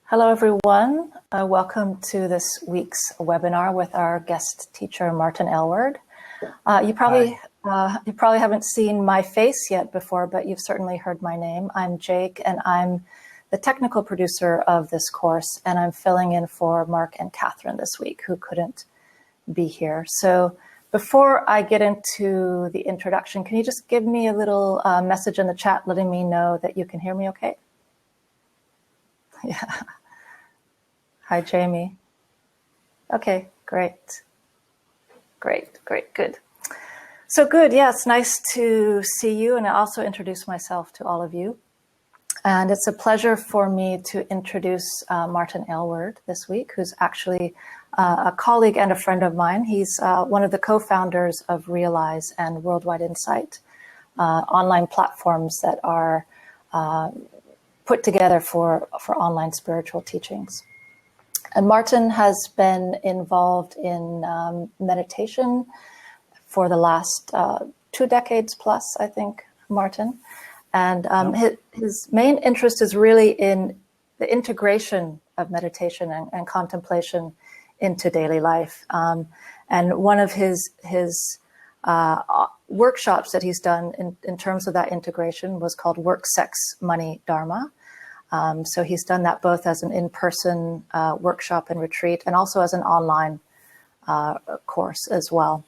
Hello, everyone. Welcome to this week's webinar with our guest teacher, Martin Aylward. You probably haven't seen my face yet before, but you've certainly heard my name. I'm Jake, and I'm the technical producer of this course, and I'm filling in for Mark and Catherine this week, who couldn't be here. So before I get into the introduction, can you just give me a little message in the chat letting me know that you can hear me okay? Yeah. Hi, Jamie. Okay, great. Good. So good, yeah, it's nice to see you, and I also introduce myself to all of you. And it's a pleasure for me to introduce Martin Aylward this week, who's actually a colleague and a friend of mine. He's one of the co-founders of Realize and Worldwide Insight, online platforms that are put together for online spiritual teachings. And Martin has been involved in meditation for the last 2 decades plus, I think, Martin. And his main interest is really in the integration of meditation and contemplation into daily life. And one of his workshops that he's done in terms of that integration was called Work, Sex, Money, Dharma. So he's done that both as an in-person workshop and retreat, and also as an online course as well.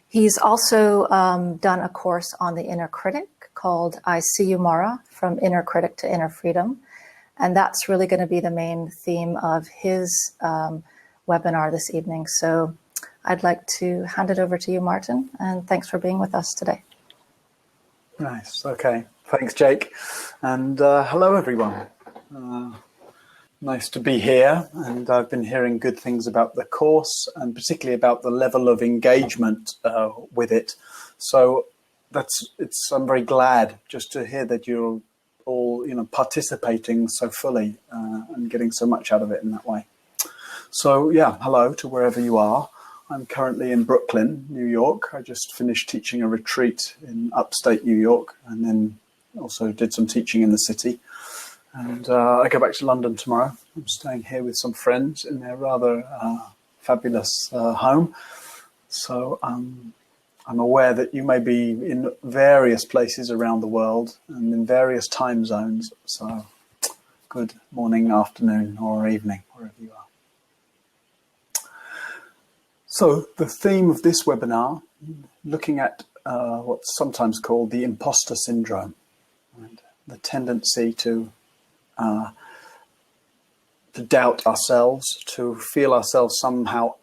He's also done a course on the inner critic called I See You Mara, From Inner Critic to Inner Freedom. And that's really going to be the main theme of his webinar this evening. So I'd like to hand it over to you, Martin, and thanks for being with us today. Nice. Okay. Thanks, Jake. And hello, everyone. Nice to be here. And I've been hearing good things about the course, and particularly about the level of engagement with it. So I'm very glad just to hear that you're all, participating so fully and getting so much out of it in that way. So yeah, hello to wherever you are. I'm currently in Brooklyn, New York. I just finished teaching a retreat in upstate New York, and then also did some teaching in the city. And I go back to London tomorrow. I'm staying here with some friends in their rather fabulous home. So I'm aware that you may be in various places around the world and in various time zones. So good morning, afternoon, or evening, wherever you are. So the theme of this webinar, looking at what's sometimes called the imposter syndrome, right? The tendency to doubt ourselves, to feel ourselves somehow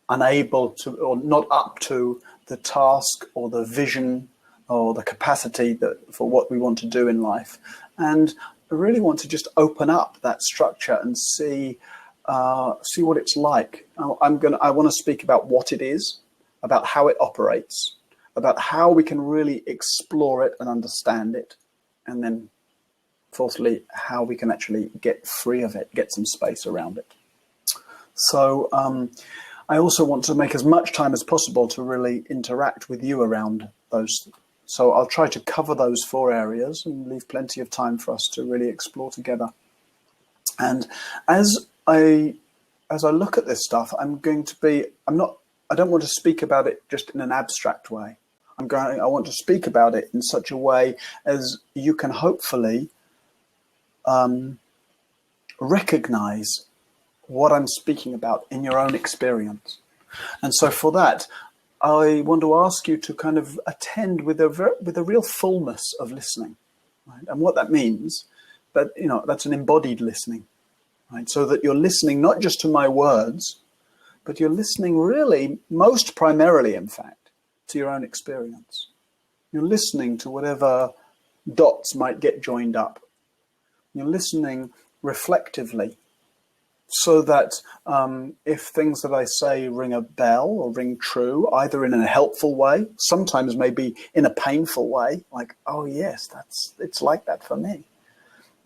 unable to, or not up to the task or the vision or the capacity for what we want to do in life. And I really want to just open up that structure and see what it's like. I want to speak about what it is, about how it operates, about how we can really explore it and understand it, and then fourthly, how we can actually get free of it, get some space around it. So I also want to make as much time as possible to really interact with you around those. So I'll try to cover those 4 areas and leave plenty of time for us to really explore together. And as I look at this stuff, I don't want to speak about it just in an abstract way. I want to speak about it in such a way as you can hopefully recognize what I'm speaking about in your own experience. And so for that, I want to ask you to kind of attend with a real fullness of listening, right? And what that means, that's an embodied listening, right? So that you're listening not just to my words, but you're listening really, most primarily, in fact, to your own experience. You're listening to whatever dots might get joined up. You're listening reflectively, so that if things that I say ring a bell or ring true, either in a helpful way, sometimes maybe in a painful way, like, oh yes, it's like that for me.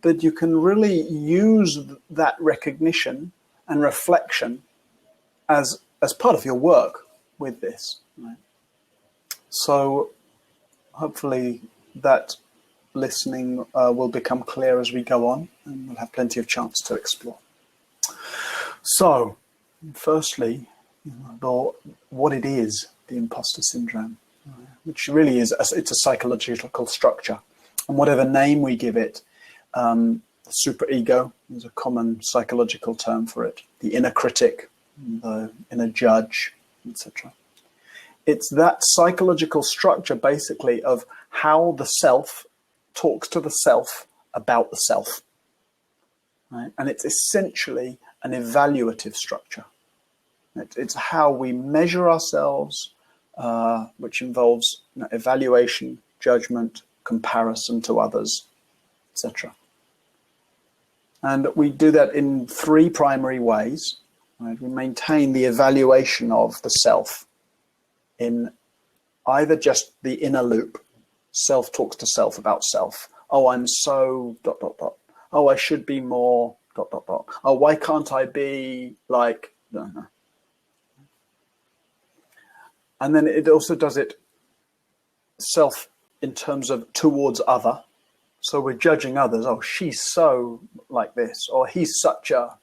But you can really use that recognition and reflection as part of your work with this, right? So hopefully that listening will become clear as we go on, and we'll have plenty of chance to explore. So, firstly, what it is, the imposter syndrome, which really is, it's a psychological structure. And whatever name we give it, the superego is a common psychological term for it, the inner critic, the inner judge, etc. It's that psychological structure, basically, of how the self talks to the self about the self. Right? And it's essentially an evaluative structure. It's how we measure ourselves, which involves evaluation, judgment, comparison to others, etc. And we do that in three primary ways. Right? We maintain the evaluation of the self in either just the inner loop, self talks to self about self. Oh, I'm so ... Oh, I should be more ... Oh, why can't I be like... No. And then it also does it self in terms of towards other. So we're judging others. Oh, she's so like this, or he's such a ...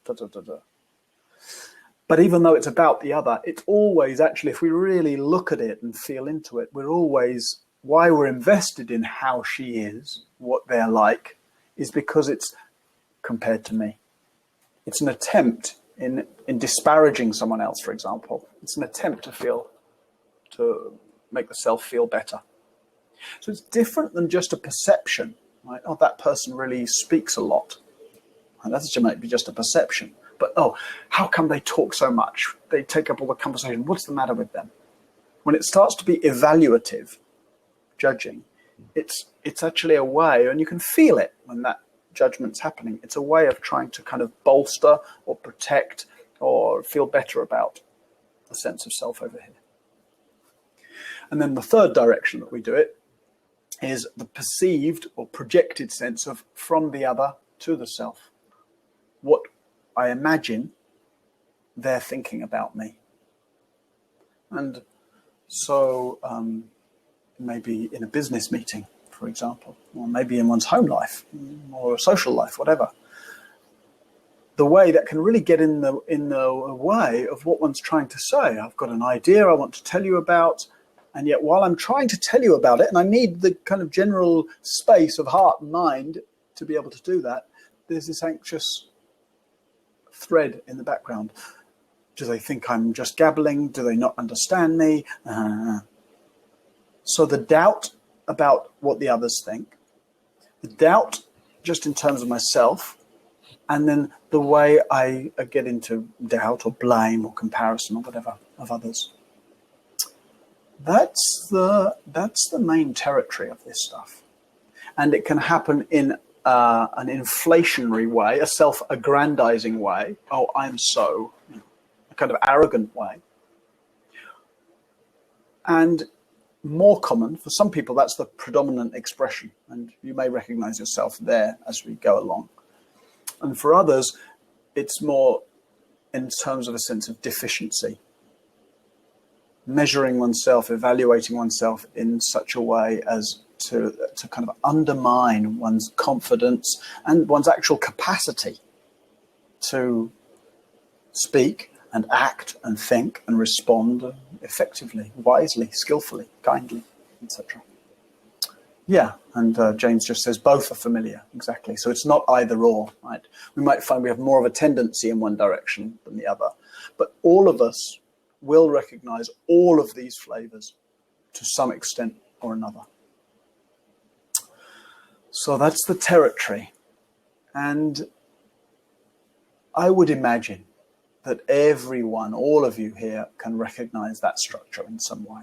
But even though it's about the other, it's always actually, if we really look at it and feel into it, we're always, why we're invested in how she is, what they're like, is because it's compared to me. It's an attempt in disparaging someone else, for example. It's an attempt to make the self feel better. So it's different than just a perception, right? Oh, that person really speaks a lot. And that might be just a perception. But, oh, how come they talk so much? They take up all the conversation. What's the matter with them? When it starts to be evaluative, judging, it's actually a way, and you can feel it when that judgment's happening. It's a way of trying to kind of bolster or protect or feel better about the sense of self over here. And then the third direction that we do it is the perceived or projected sense of from the other to the self. What I imagine they're thinking about me. And so maybe in a business meeting, for example, or maybe in one's home life or a social life, whatever. The way that can really get in the way of what one's trying to say. I've got an idea I want to tell you about, and yet while I'm trying to tell you about it, and I need the kind of general space of heart and mind to be able to do that, there's this anxious thread in the background. Do they think I'm just gabbling? Do they not understand me? So the doubt about what the others think, the doubt just in terms of myself, and then the way I get into doubt or blame or comparison or whatever of others. That's the main territory of this stuff. And it can happen in an inflationary way, a self-aggrandizing way. Oh, I'm so, a kind of arrogant way. And more common, for some people, that's the predominant expression. And you may recognize yourself there as we go along. And for others, it's more in terms of a sense of deficiency. Measuring oneself, evaluating oneself in such a way as to kind of undermine one's confidence and one's actual capacity to speak and act and think and respond effectively, wisely, skillfully, kindly, etc. Yeah, and James just says both are familiar, exactly. So it's not either or, right? We might find we have more of a tendency in one direction than the other, but all of us will recognize all of these flavors to some extent or another. So that's the territory. And I would imagine that everyone, all of you here, can recognize that structure in some way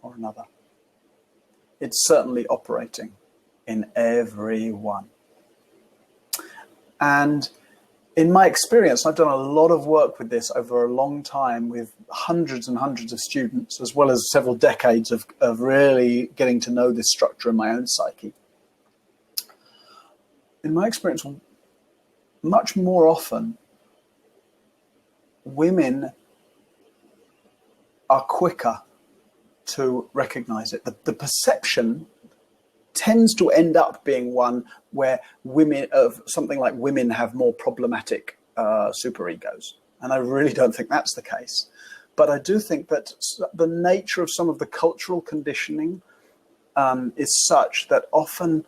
or another. It's certainly operating in everyone. And in my experience, I've done a lot of work with this over a long time with hundreds and hundreds of students, as well as several decades of really getting to know this structure in my own psyche. In my experience, much more often, women are quicker to recognize it. The perception tends to end up being one where something like women have more problematic superegos. And I really don't think that's the case. But I do think that the nature of some of the cultural conditioning is such that often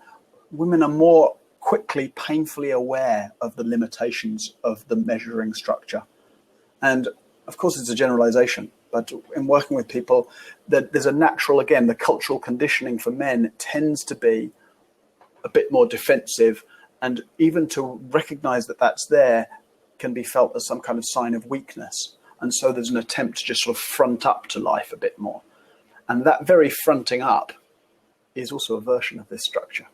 women are more quickly, painfully aware of the limitations of the measuring structure. And of course, it's a generalization, but in working with people, there's a natural, again, the cultural conditioning for men tends to be a bit more defensive, and even to recognize that that's there can be felt as some kind of sign of weakness. And so there's an attempt to just sort of front up to life a bit more. And that very fronting up is also a version of this structure.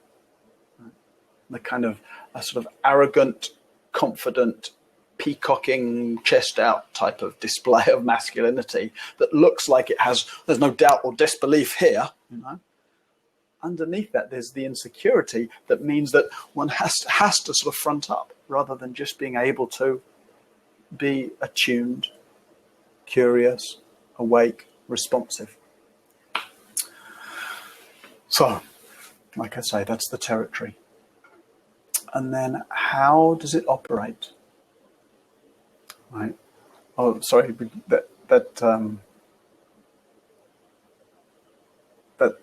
The kind of a sort of arrogant, confident, peacocking, chest out type of display of masculinity that looks like there's no doubt or disbelief here, you know. Underneath that, there's the insecurity that means that one has to sort of front up rather than just being able to be attuned, curious, awake, responsive. So, like I say, that's the territory. And then how does it operate? Right. Oh, sorry.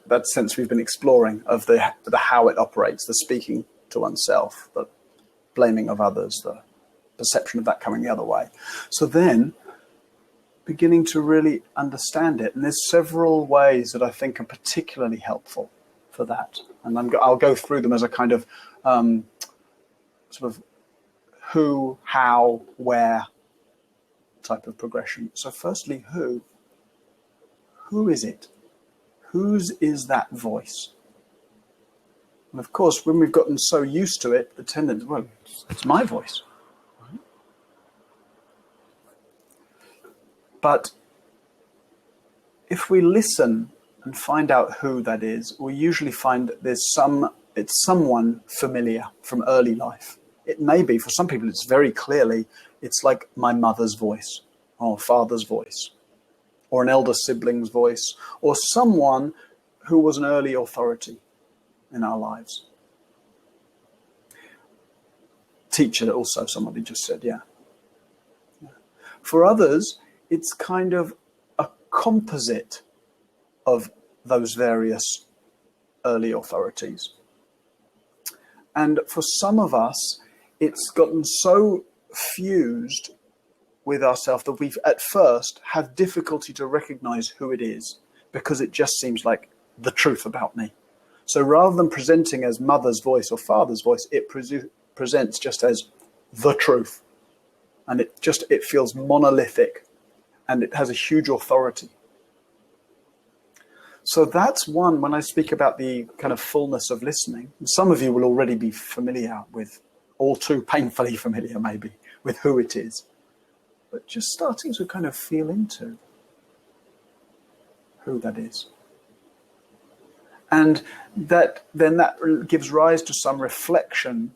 That sense we've been exploring of the how it operates, the speaking to oneself, the blaming of others, the perception of that coming the other way. So then beginning to really understand it. And there's several ways that I think are particularly helpful for that. And I'll go through them as a kind of sort of who, how, where type of progression. So firstly, who? Who is it? Whose is that voice? And of course, when we've gotten so used to it, the tendency, well, it's my voice. Right? But if we listen and find out who that is, we usually find that it's someone familiar from early life. It may be, for some people, it's very clearly, it's like my mother's voice or father's voice or an elder sibling's voice or someone who was an early authority in our lives. Teacher also, somebody just said, yeah. For others, it's kind of a composite of those various early authorities. And for some of us, it's gotten so fused with ourselves that we've at first have difficulty to recognize who it is because it just seems like the truth about me. So rather than presenting as mother's voice or father's voice, it presents just as the truth. And it feels monolithic and it has a huge authority. So that's one, when I speak about the kind of fullness of listening, some of you will already be familiar with, all too painfully familiar maybe, with who it is. But just starting to kind of feel into who that is. And that gives rise to some reflection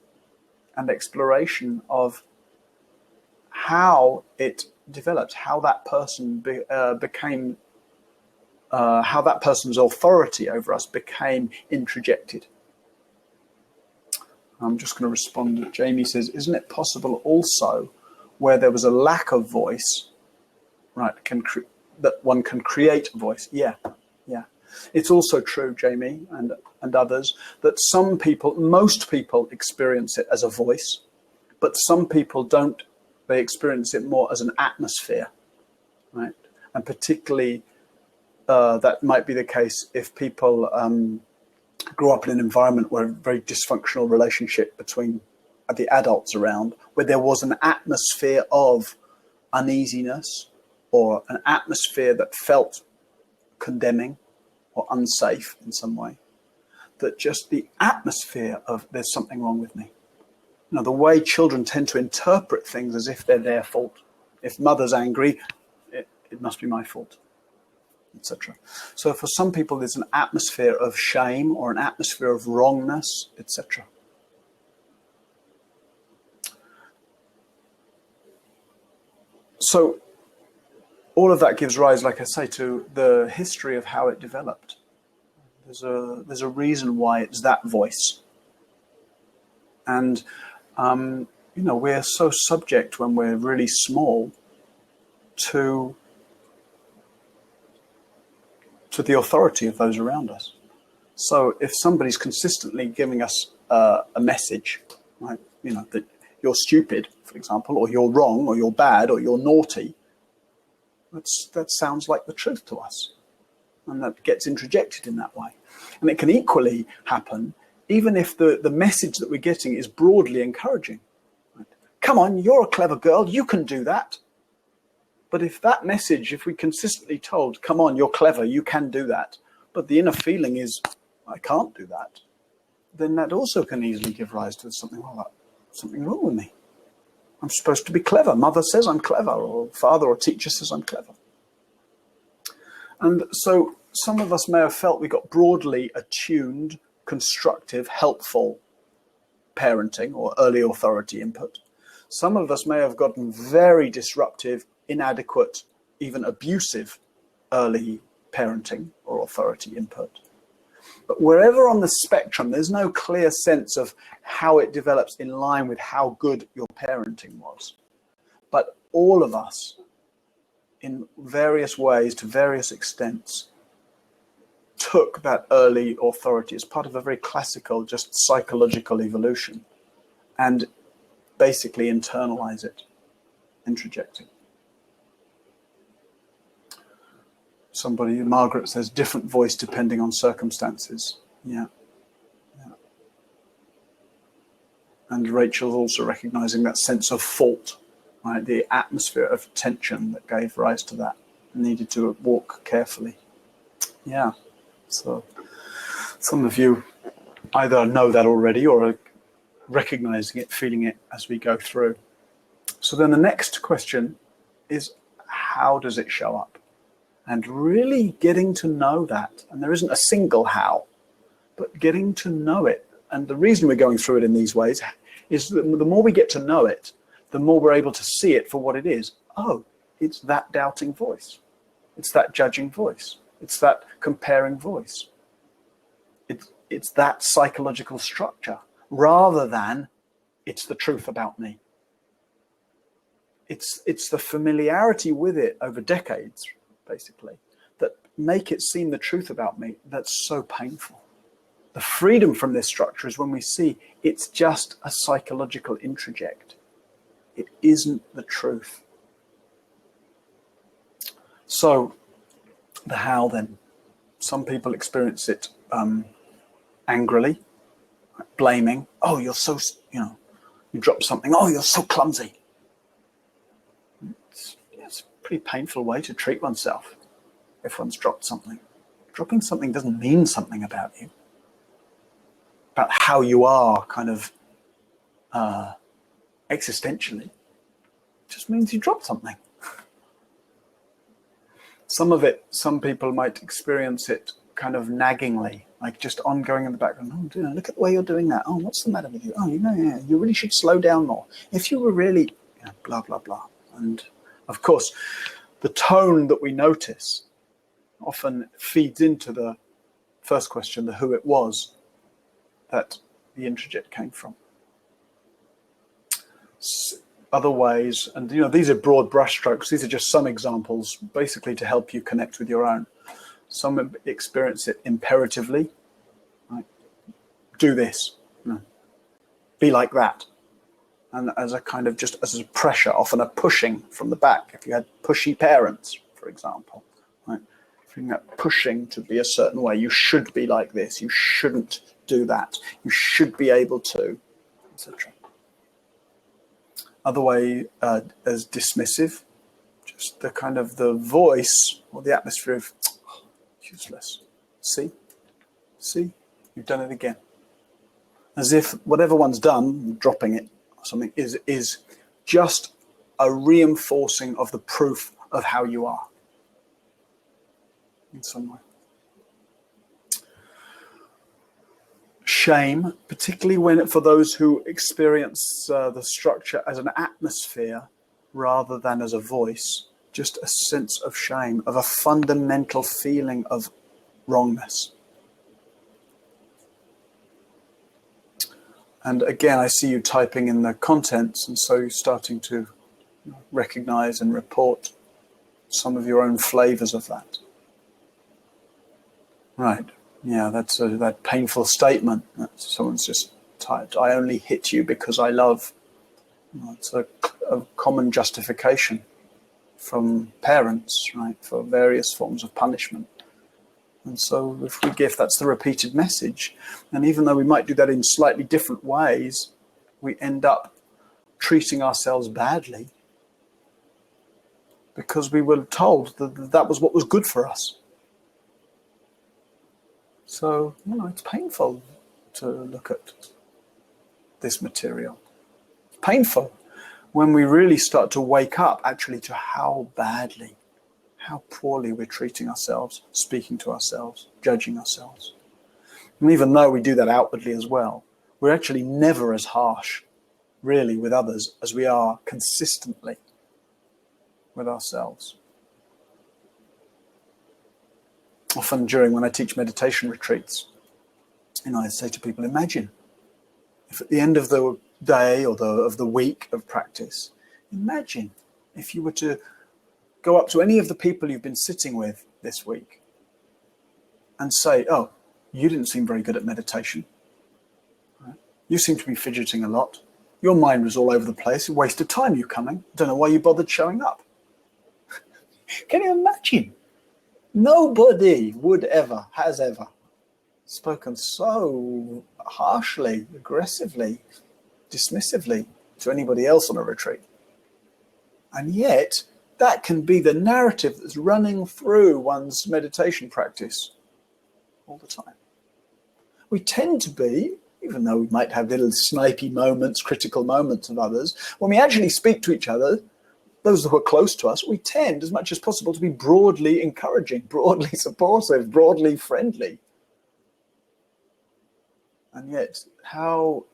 and exploration of how it developed, how that person became, how that person's authority over us became introjected. I'm just going to respond. Jamie says, isn't it possible also where there was a lack of voice, right, that one can create a voice? Yeah. It's also true, Jamie, and others, that most people experience it as a voice, but some people don't. They experience it more as an atmosphere, right? And particularly that might be the case if people grew up in an environment where a very dysfunctional relationship between the adults around, where there was an atmosphere of uneasiness or an atmosphere that felt condemning or unsafe in some way, that just the atmosphere of there's something wrong with me. You know, the way children tend to interpret things as if they're their fault. If mother's angry, it must be my fault, etc. So for some people, there's an atmosphere of shame or an atmosphere of wrongness, etc. So all of that gives rise, like I say, to the history of how it developed. There's a reason why it's that voice. And, we're so subject when we're really small to the authority of those around us. So if somebody's consistently giving us a message, right, that you're stupid, for example, or you're wrong, or you're bad, or you're naughty, that sounds like the truth to us. And that gets introjected in that way. And it can equally happen even if the message that we're getting is broadly encouraging. Right? Come on, you're a clever girl, you can do that. But if that message, if we consistently told, come on, you're clever, you can do that, but the inner feeling is, I can't do that, then that also can easily give rise to something wrong with me. I'm supposed to be clever. Mother says I'm clever, or father or teacher says I'm clever. And so some of us may have felt we got broadly attuned, constructive, helpful parenting or early authority input. Some of us may have gotten very disruptive, inadequate, even abusive early parenting or authority input. But wherever on the spectrum, there's no clear sense of how it develops in line with how good your parenting was. But all of us, in various ways, to various extents, took that early authority as part of a very classical, just psychological evolution and basically internalize it, introjecting. Margaret says, different voice depending on circumstances. Yeah. And Rachel's also recognizing that sense of fault, right? The atmosphere of tension that gave rise to that. Needed to walk carefully. Yeah. So some of you either know that already or are recognizing it, feeling it as we go through. So then the next question is, how does it show up? And really getting to know that. And there isn't a single how, but getting to know it. And the reason we're going through it in these ways is that the more we get to know it, the more we're able to see it for what it is. Oh, it's that doubting voice. It's that judging voice. It's that comparing voice. It's that psychological structure, rather than it's the truth about me. It's the familiarity with it over decades, basically, that make it seem the truth about me that's so painful. The freedom from this structure is when we see it's just a psychological introject. It isn't the truth. So the how then. Some people experience it angrily, blaming. Oh, you're so, you drop something. Oh, you're so clumsy. It's a pretty painful way to treat oneself if one's dropped something. Dropping something doesn't mean something about you, about how you are kind of existentially. It just means you dropped something. Some people might experience it kind of naggingly, like just ongoing in the background. Oh, dear, look at the way you're doing that. Oh, what's the matter with you? Oh, you really should slow down more. If you were really, blah, blah, blah. And of course, the tone that we notice often feeds into the first question, the who it was that the introject came from. Other ways, and these are broad brushstrokes. These are just some examples, basically to help you connect with your own. Some experience it imperatively, right? Do this, be like that, and as a kind of just as a pressure, often a pushing from the back. If you had pushy parents, for example, right? Feeling that pushing to be a certain way. You should be like this. You shouldn't do that. You should be able to, etc. Other way as dismissive, just the kind of the voice or the atmosphere of useless. See, you've done it again. As if whatever one's done, dropping it or something, is just a reinforcing of the proof of how you are in some way. Shame, particularly for those who experience the structure as an atmosphere rather than as a voice, just a sense of shame, of a fundamental feeling of wrongness. And again, I see you typing in the contents, and so you're starting to recognize and report some of your own flavors of that. Right. Yeah, that's that painful statement that someone's just typed. I only hit you because I love. It's a common justification from parents, right, for various forms of punishment. And so if that's the repeated message, and even though we might do that in slightly different ways, we end up treating ourselves badly because we were told that that was what was good for us. So, it's painful to look at this material. It's painful when we really start to wake up actually to how badly, how poorly we're treating ourselves, speaking to ourselves, judging ourselves. And even though we do that outwardly as well, we're actually never as harsh, really, with others as we are consistently with ourselves. Often when I teach meditation retreats, I say to people, imagine if at the end of the day or of the week of practice, imagine if you were to go up to any of the people you've been sitting with this week and say, oh, you didn't seem very good at meditation. Right? You seem to be fidgeting a lot. Your mind was all over the place. A waste of time you coming. Don't know why you bothered showing up. Can you imagine? Nobody has ever spoken so harshly, aggressively, dismissively to anybody else on a retreat. And yet, that can be the narrative that's running through one's meditation practice all the time. We tend to be, even though we might have little snipey moments, critical moments of others, when we actually speak to each other, those who are close to us, we tend, as much as possible, to be broadly encouraging, broadly supportive, broadly friendly. And yet, how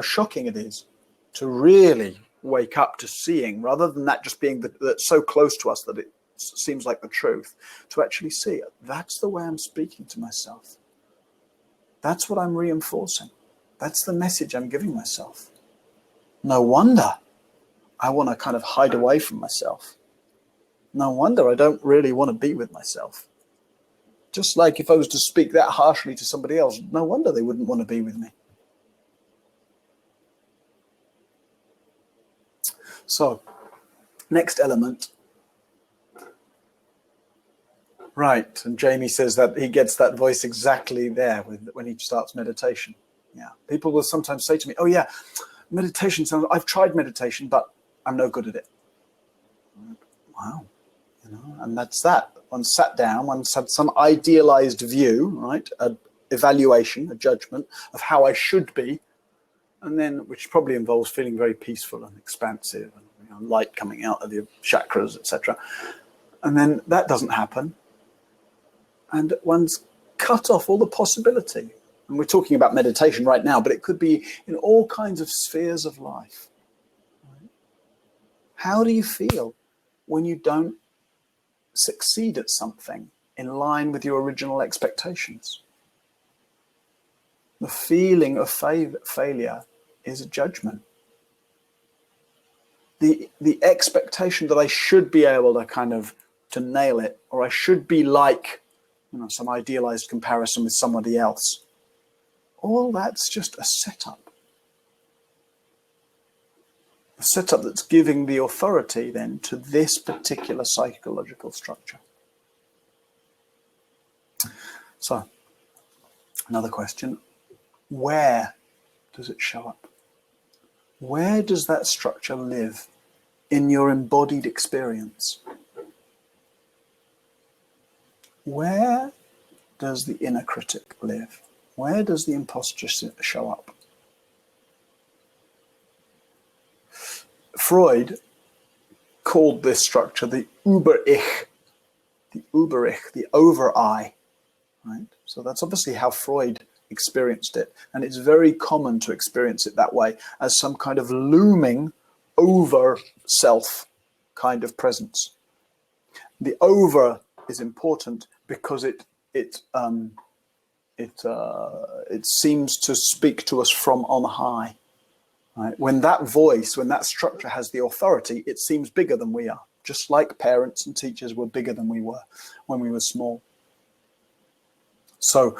shocking it is to really wake up to seeing, rather than that just being that's so close to us that it seems like the truth, to actually see, that's the way I'm speaking to myself. That's what I'm reinforcing. That's the message I'm giving myself. No wonder I want to kind of hide away from myself. No wonder I don't really want to be with myself. Just like if I was to speak that harshly to somebody else, no wonder they wouldn't want to be with me. So, next element. Right, and Jamie says that he gets that voice exactly there when he starts meditation. Yeah, people will sometimes say to me, oh yeah, meditation sounds, I've tried meditation, but I'm no good at it. Wow, and that's that. One sat down, one's had some idealized view, right? An evaluation, a judgment of how I should be, and then which probably involves feeling very peaceful and expansive, and light coming out of your chakras, etc. And then that doesn't happen, and one's cut off all the possibility. And we're talking about meditation right now, but it could be in all kinds of spheres of life. Right? How do you feel when you don't succeed at something in line with your original expectations? The feeling of failure is a judgment. The expectation that I should be able to nail it, or I should be like some idealized comparison with somebody else. All that's just a setup. A setup that's giving the authority then to this particular psychological structure. So, another question. Where does it show up? Where does that structure live in your embodied experience? Where does the inner critic live? Where does the imposter show up? Freud called this structure the Über-Ich, the over-I, right? So that's obviously how Freud experienced it. And it's very common to experience it that way, as some kind of looming over self kind of presence. The over is important because it it seems to speak to us from on high. Right? When that voice, when that structure has the authority, it seems bigger than we are, just like parents and teachers were bigger than we were when we were small. So,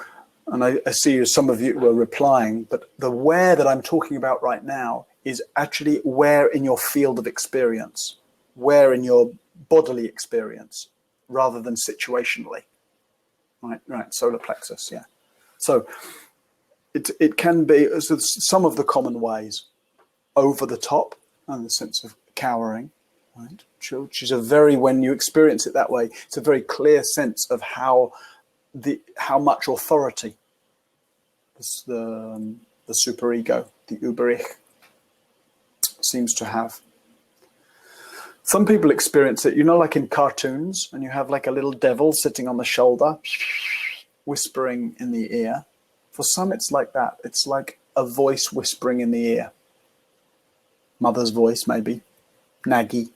and I see some of you were replying, but the where that I'm talking about right now is actually where in your field of experience, where in your bodily experience, rather than situationally. Right, solar plexus, yeah. So it can be some of the common ways. Over the top, and the sense of cowering, right? Which is when you experience it that way, it's a very clear sense of how much authority the superego, the Uber-Ich, seems to have. Some people experience it, like in cartoons, and you have like a little devil sitting on the shoulder, whispering in the ear. For some, it's like that. It's like a voice whispering in the ear. Mother's voice, maybe, naggy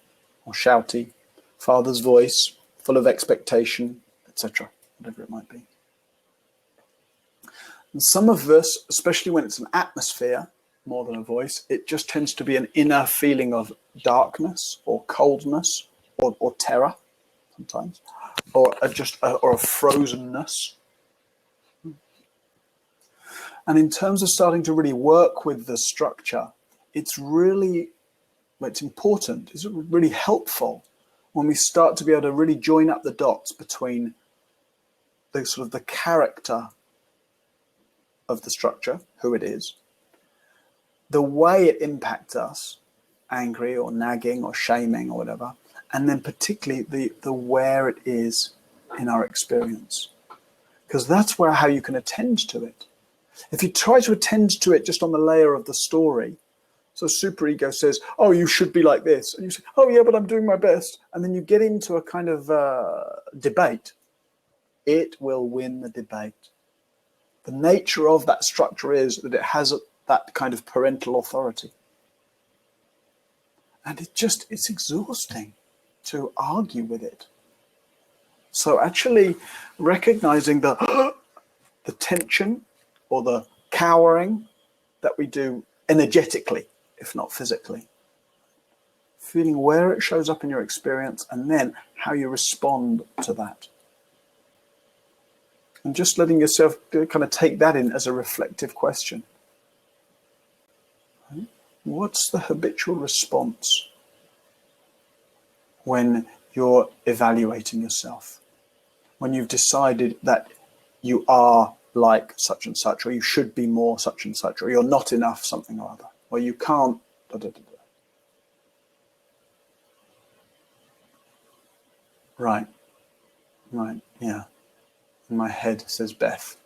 or shouty. Father's voice, full of expectation, etc., whatever it might be. And some of us, especially when it's an atmosphere more than a voice, it just tends to be an inner feeling of darkness or coldness or terror sometimes, or a frozenness. And in terms of starting to really work with the structure, it's important, it's really helpful when we start to be able to really join up the dots between the sort of the character of the structure, who it is, the way it impacts us, angry or nagging or shaming or whatever, and then particularly the where it is in our experience. Because that's how you can attend to it. If you try to attend to it just on the layer of the story, so superego says, oh, you should be like this. And you say, oh, yeah, but I'm doing my best. And then you get into a kind of debate. It will win the debate. The nature of that structure is that it has that kind of parental authority. And it's exhausting to argue with it. So actually recognizing the tension or the cowering that we do energetically, if not physically. Feeling where it shows up in your experience and then how you respond to that. And just letting yourself kind of take that in as a reflective question. What's the habitual response when you're evaluating yourself? When you've decided that you are like such and such, or you should be more such and such, or you're not enough something or other, or you can't, da, da, da, da. Right, yeah. In my head says Beth.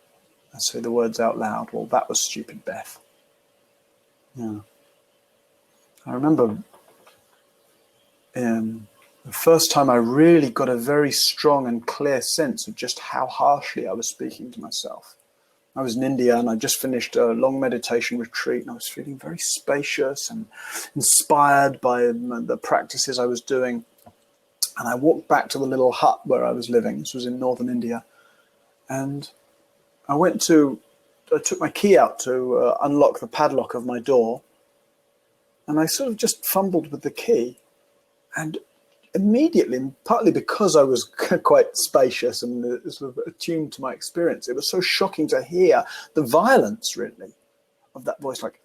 I say the words out loud. Well, that was stupid, Beth. Yeah. I remember the first time I really got a very strong and clear sense of just how harshly I was speaking to myself. I was in India and I just finished a long meditation retreat and I was feeling very spacious and inspired by the practices I was doing. And I walked back to the little hut where I was living. This was in northern India. And I took my key out to unlock the padlock of my door. And I sort of just fumbled with the key. And immediately, partly because I was quite spacious and sort of attuned to my experience, it was so shocking to hear the violence, really, of that voice, like,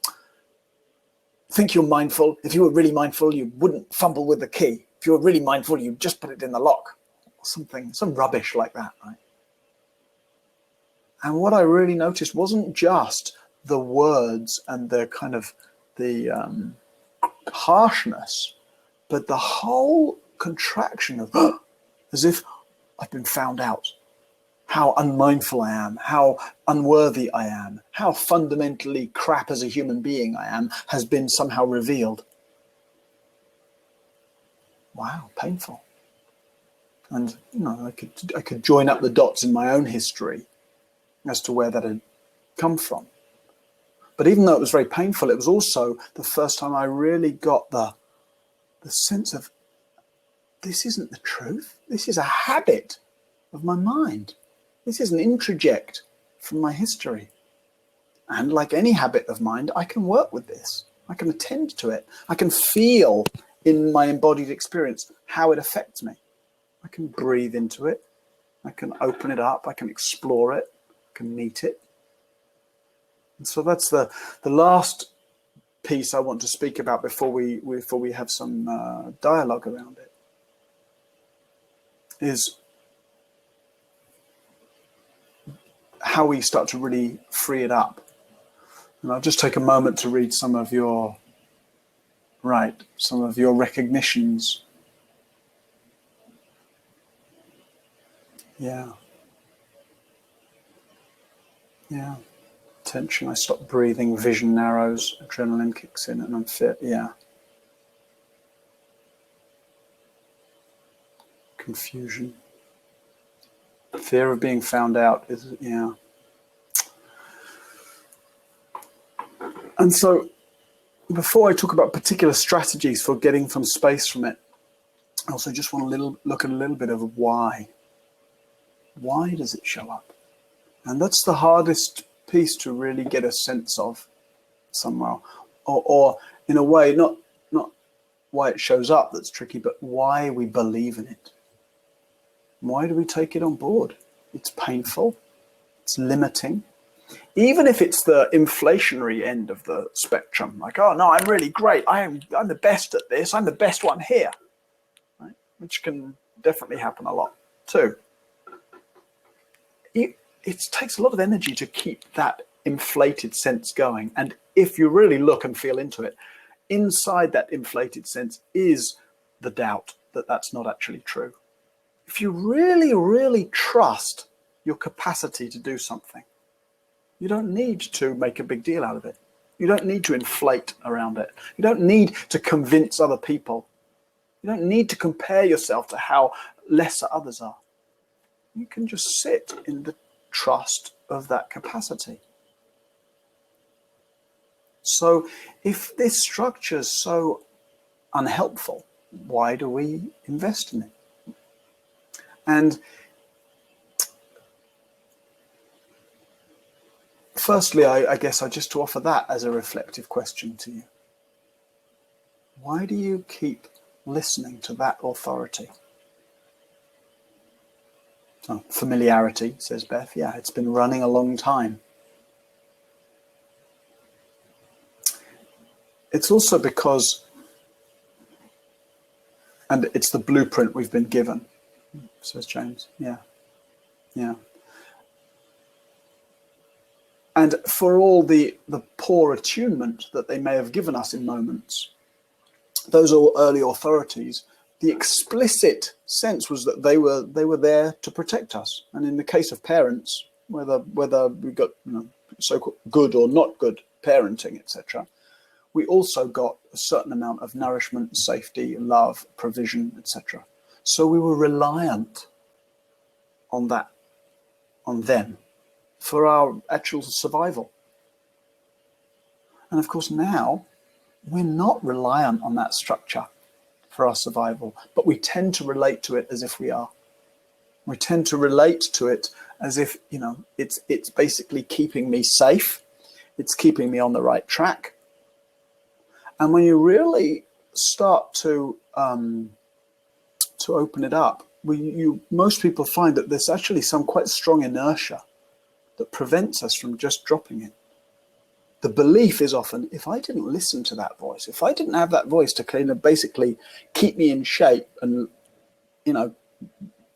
think you're mindful. If you were really mindful, you wouldn't fumble with the key. If you were really mindful, you'd just put it in the lock. Or some rubbish like that, right? And what I really noticed wasn't just the words and the kind of the harshness, but the whole contraction of as if I've been found out, how unmindful I am, how unworthy I am, how fundamentally crap as a human being I am has been somehow revealed. Wow, painful. And I could join up the dots in my own history as to where that had come from. But even though it was very painful, it was also the first time I really got the sense of, this isn't the truth. This is a habit of my mind. This is an introject from my history. And like any habit of mind, I can work with this. I can attend to it. I can feel in my embodied experience how it affects me. I can breathe into it. I can open it up. I can explore it. I can meet it. And so that's the last piece I want to speak about before we have some dialogue around it, is how we start to really free it up. And I'll just take a moment to read some of your recognitions. Yeah. Tension. I stop breathing. Vision narrows. Adrenaline kicks in, and I'm fit. Yeah. Confusion. Fear of being found out is, yeah. And so, before I talk about particular strategies for getting some space from it, I also just want to look at a little bit of why. Why does it show up? And that's the hardest piece to really get a sense of somehow. Or in a way, not why it shows up that's tricky, but why we believe in it. Why do we take it on board? It's painful. It's limiting. Even if it's the inflationary end of the spectrum, like, oh no, I'm really great. I'm the best at this. I'm the best one here, right? Which can definitely happen a lot too. It takes a lot of energy to keep that inflated sense going. And if you really look and feel into it, inside that inflated sense is the doubt that that's not actually true. If you really, really trust your capacity to do something, you don't need to make a big deal out of it. You don't need to inflate around it. You don't need to convince other people. You don't need to compare yourself to how lesser others are. You can just sit in the trust of that capacity. So if this structure is so unhelpful, why do we invest in it? And firstly, I guess I just to offer that as a reflective question to you. Why do you keep listening to that authority? Oh, familiarity, says Beth. Yeah, it's been running a long time. It's also because, and it's the blueprint we've been given, says James. Yeah. And for all the poor attunement that they may have given us in moments, those early authorities, the explicit sense was that they were there to protect us. And in the case of parents, whether we got so-called good or not good parenting, etc., we also got a certain amount of nourishment, safety, love, provision, etc. So we were reliant on that, on them, for our actual survival. And of course now, we're not reliant on that structure for our survival, but we tend to relate to it as if we are. We tend to relate to it as if, it's basically keeping me safe. It's keeping me on the right track. And when you really start to open it up, most people find that there's actually some quite strong inertia that prevents us from just dropping it. The belief is often, if I didn't listen to that voice, if I didn't have that voice to kind of basically keep me in shape and,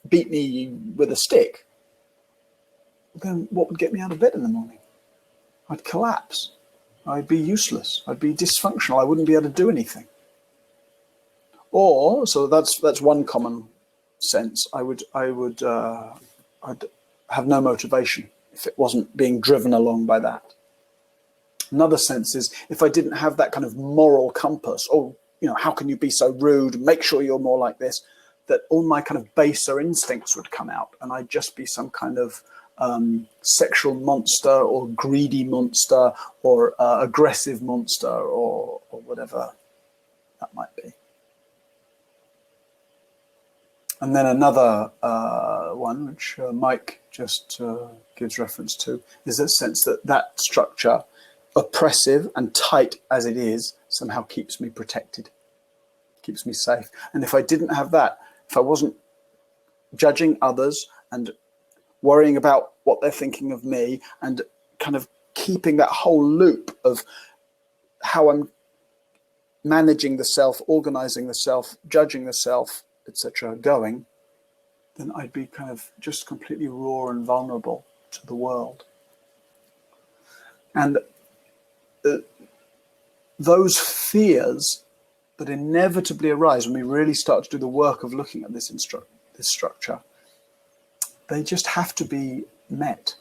beat me with a stick, then what would get me out of bed in the morning? I'd collapse. I'd be useless. I'd be dysfunctional. I wouldn't be able to do anything. Or, so that's one common sense. I'd have no motivation if it wasn't being driven along by that. Another sense is if I didn't have that kind of moral compass, how can you be so rude? Make sure you're more like this. That all my kind of baser instincts would come out, and I'd just be some kind of sexual monster or greedy monster or aggressive monster or whatever that might be. And then another one, which Mike just gives reference to, is the sense that that structure, oppressive and tight as it is, somehow keeps me protected, keeps me safe. And if I didn't have that, if I wasn't judging others and worrying about what they're thinking of me and kind of keeping that whole loop of how I'm managing the self, organizing the self, judging the self, etc. going, then I'd be kind of just completely raw and vulnerable to the world. And those fears that inevitably arise when we really start to do the work of looking at this structure, they just have to be met.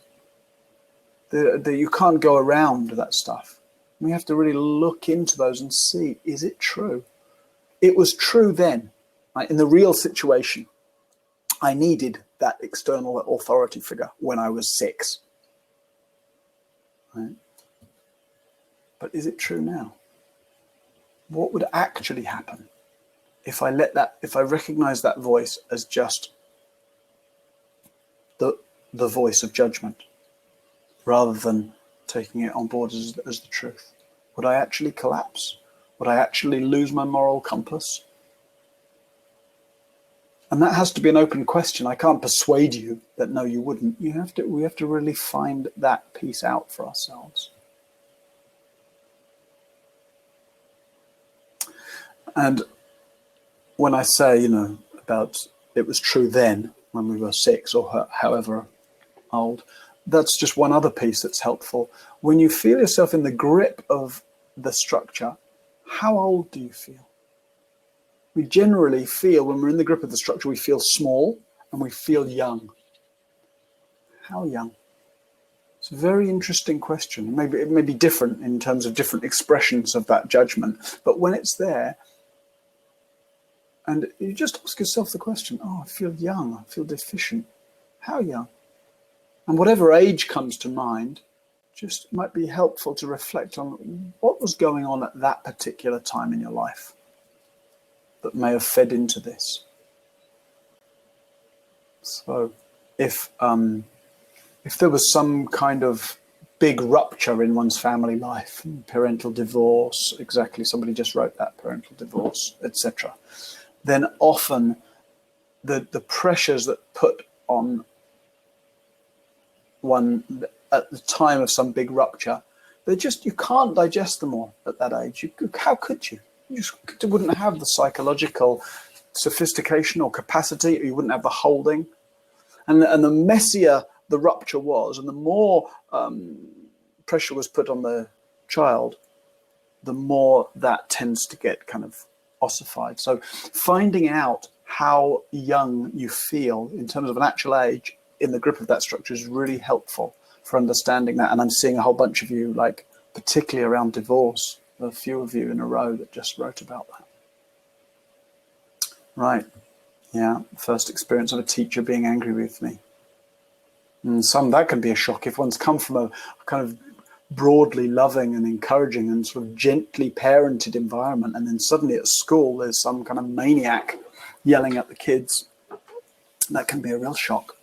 You can't go around that stuff. We have to really look into those and see, is it true? It was true then. Right? In the real situation, I needed that external authority figure when I was 6. Right? But is it true now? What would actually happen if I recognize that voice as just the voice of judgment, rather than taking it on board as the truth? Would I actually collapse? Would I actually lose my moral compass? And that has to be an open question. I can't persuade you that no, you wouldn't. We have to really find that piece out for ourselves. And when I say, about it was true then when we were 6 or however old, that's just one other piece that's helpful. When you feel yourself in the grip of the structure, how old do you feel? We generally feel, when we're in the grip of the structure, we feel small and we feel young. How young? It's a very interesting question. Maybe it may be different in terms of different expressions of that judgment, but when it's there, and you just ask yourself the question, I feel young, I feel deficient. How young? And whatever age comes to mind, just might be helpful to reflect on what was going on at that particular time in your life that may have fed into this. So if there was some kind of big rupture in one's family life, parental divorce, exactly, somebody just wrote that, parental divorce, etc., then often the pressures that put on one at the time of some big rupture, you can't digest them all at that age. How could you? You just wouldn't have the psychological sophistication or capacity, or you wouldn't have the holding. And the messier the rupture was, and the more pressure was put on the child, the more that tends to get kind of ossified. So finding out how young you feel in terms of an actual age in the grip of that structure is really helpful for understanding that. And I'm seeing a whole bunch of you, like particularly around divorce, a few of you in a row that just wrote about that. Right. Yeah. First experience of a teacher being angry with me. And that can be a shock if one's come from a kind of broadly loving and encouraging and sort of gently parented environment, and then suddenly at school there's some kind of maniac yelling at the kids. That can be a real shock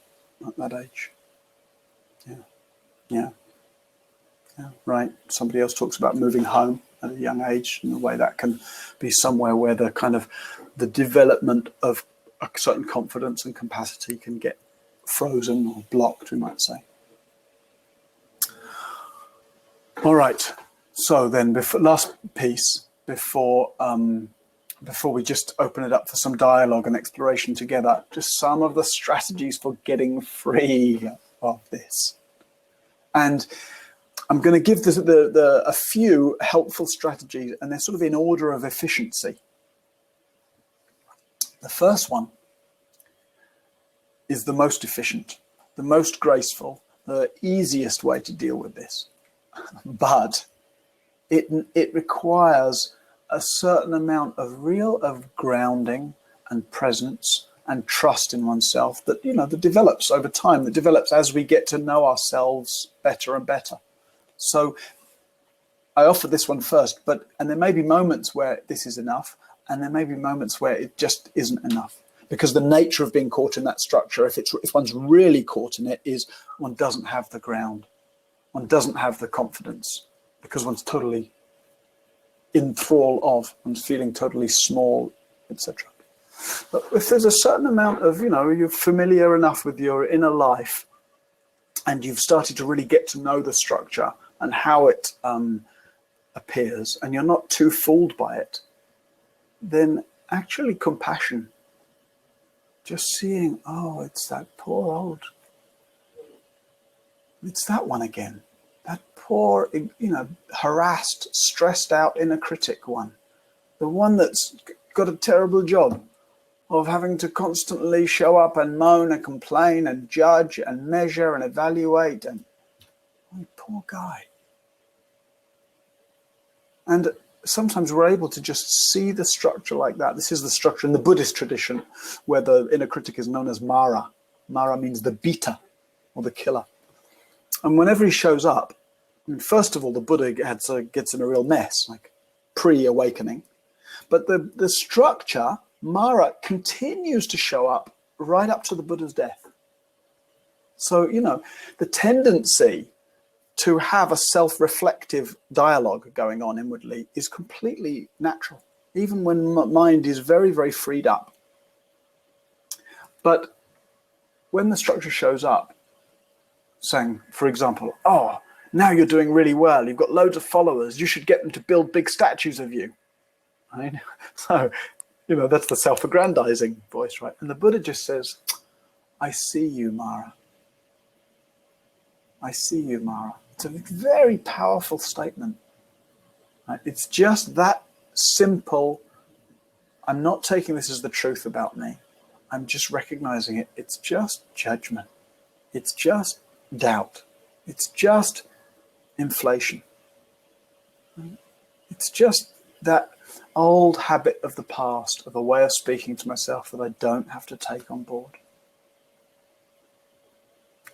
at that age. Yeah. Right. Somebody else talks about moving home at a young age, and the way that can be somewhere where the kind of the development of a certain confidence and capacity can get frozen or blocked, we might say. All right. So then, last piece before we just open it up for some dialogue and exploration together, just some of the strategies for getting free of this. And I'm going to give a few helpful strategies, and they're sort of in order of efficiency. The first one is the most efficient, the most graceful, the easiest way to deal with this. But it requires a certain amount of grounding and presence and trust in oneself that develops over time, that develops as we get to know ourselves better and better. So I offer this one first, and there may be moments where this is enough, and there may be moments where it just isn't enough. because the nature of being caught in that structure, if one's really caught in it, is one doesn't have the ground, one doesn't have the confidence, because one's totally in thrall of, one's feeling totally small, etc. But if there's a certain amount of, you're familiar enough with your inner life, and you've started to really get to know the structure and how it appears, and you're not too fooled by it, then actually compassion, just seeing, oh, it's that poor old, it's that one again, that poor, harassed, stressed out inner critic one, the one that's got a terrible job of having to constantly show up and moan and complain and judge and measure and evaluate, and oh, poor guy. And sometimes we're able to just see the structure like that. This is the structure in the Buddhist tradition where the inner critic is known as Mara. Mara means the beater or the killer. And whenever he shows up, first of all, the Buddha gets in a real mess, like pre-awakening. But the structure, Mara, continues to show up right up to the Buddha's death. So, the tendency to have a self-reflective dialogue going on inwardly is completely natural, even when mind is very, very freed up. But when the structure shows up, saying, for example, oh, now you're doing really well, you've got loads of followers, you should get them to build big statues of you. Right? So, that's the self-aggrandizing voice, right? And the Buddha just says, I see you, Mara. I see you, Mara. It's a very powerful statement. Right? It's just that simple. I'm not taking this as the truth about me. I'm just recognizing it. It's just judgment. It's just doubt. It's just inflation. It's just that old habit of the past, of a way of speaking to myself that I don't have to take on board.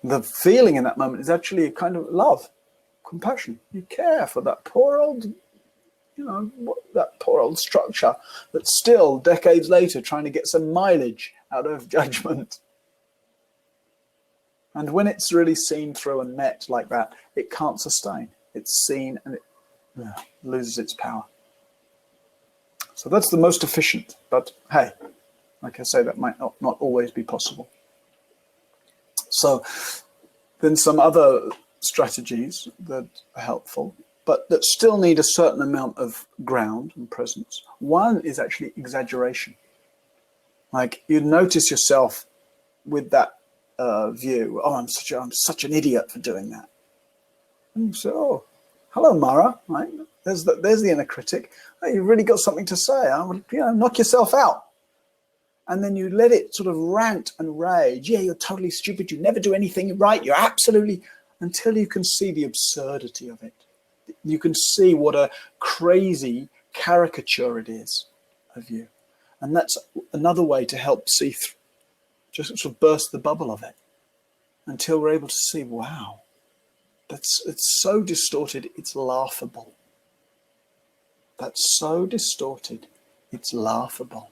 The feeling in that moment is actually a kind of love, compassion. You care for that poor old, that poor old structure that's still decades later trying to get some mileage out of judgment. And when it's really seen through and met like that, it can't sustain. It's seen and it loses its power. So that's the most efficient. But hey, like I say, that might not always be possible. So then some other strategies that are helpful, but that still need a certain amount of ground and presence. One is actually exaggeration. Like you notice yourself with that view. Oh, I'm such an idiot for doing that. And you say, oh, hello, Mara. Right? There's the inner critic. Oh, you've really got something to say. Knock yourself out. And then you let it sort of rant and rage. Yeah, you're totally stupid. You never do anything right. You're absolutely, until you can see the absurdity of it. You can see what a crazy caricature it is of you. And that's another way to help see through, just sort of burst the bubble of it until we're able to see, wow, it's so distorted, it's laughable. That's so distorted, it's laughable.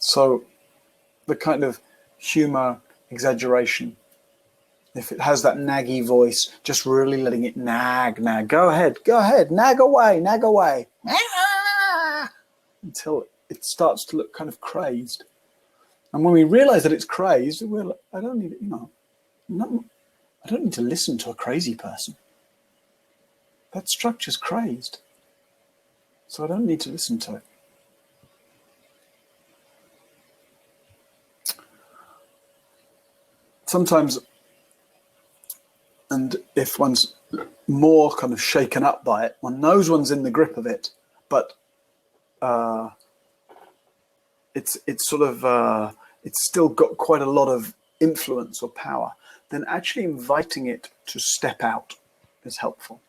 So the kind of humor, exaggeration, if it has that naggy voice, just really letting it nag. Go ahead, nag away. Until it starts to look kind of crazed. And when we realize that it's crazed, I don't need to listen to a crazy person. That structure's crazed. So I don't need to listen to it. Sometimes, and if one's more kind of shaken up by it, one knows one's in the grip of it, but it's still got quite a lot of influence or power, then actually inviting it to step out is helpful.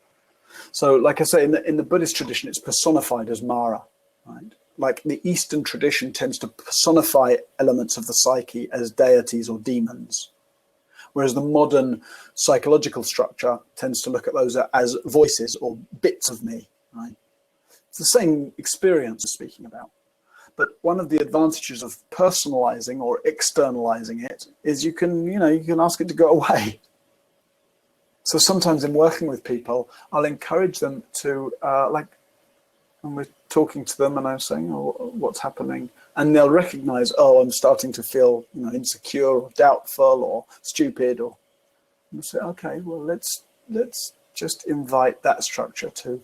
So like I say, in the Buddhist tradition, it's personified as Mara, right? Like the Eastern tradition tends to personify elements of the psyche as deities or demons, whereas the modern psychological structure tends to look at those as voices or bits of me, right? the same experience we're speaking about. But one of the advantages of personalizing or externalizing it is you can ask it to go away. So sometimes in working with people, I'll encourage them to, when we're talking to them and I'm saying, oh, what's happening? And they'll recognize, oh, I'm starting to feel insecure or doubtful or stupid. Or and say, okay, well, let's just invite that structure to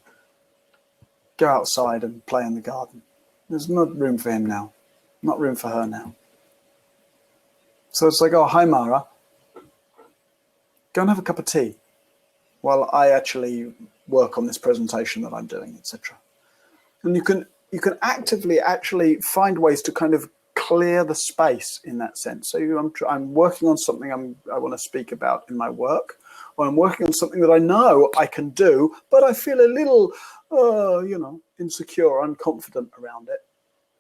go outside and play in the garden. There's not room for him now, not room for her now. So it's like, oh, hi, Mara. Go and have a cup of tea while I actually work on this presentation that I'm doing, etc. And you can actively actually find ways to kind of clear the space in that sense. So I'm working on something I want to speak about in my work, or I'm working on something that I know I can do, but I feel a little, insecure, unconfident around it.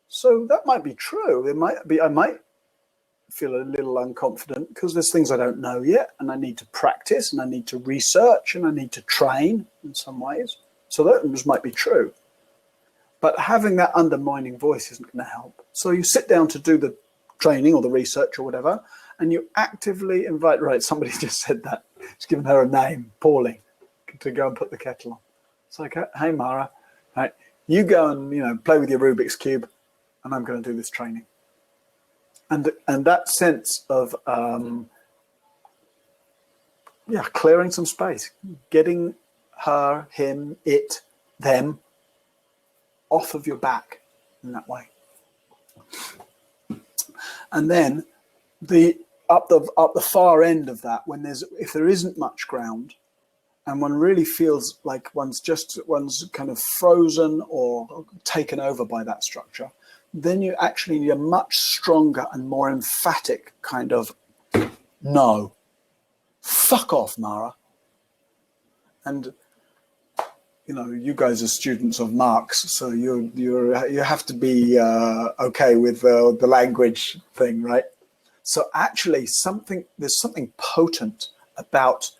So that might be true. I might feel a little unconfident because there's things I don't know yet, and I need to practice, and I need to research, and I need to train in some ways. So that just might be true. But having that undermining voice isn't going to help. So you sit down to do the training or the research or whatever, and you actively invite, right, somebody just said that. It's given her a name, Paulie, to go and put the kettle on. It's like, hey, Mara, right, you go and, play with your Rubik's Cube, and I'm going to do this training. And that sense of, clearing some space, getting her, him, it, them, off of your back in that way. And then up the far end of that, if there isn't much ground and one really feels like one's kind of frozen or taken over by that structure, then you actually need a much stronger and more emphatic kind of no. Fuck off, Mara. And you guys are students of Marx, so you have to be okay with the language thing, right? So actually, there's something potent about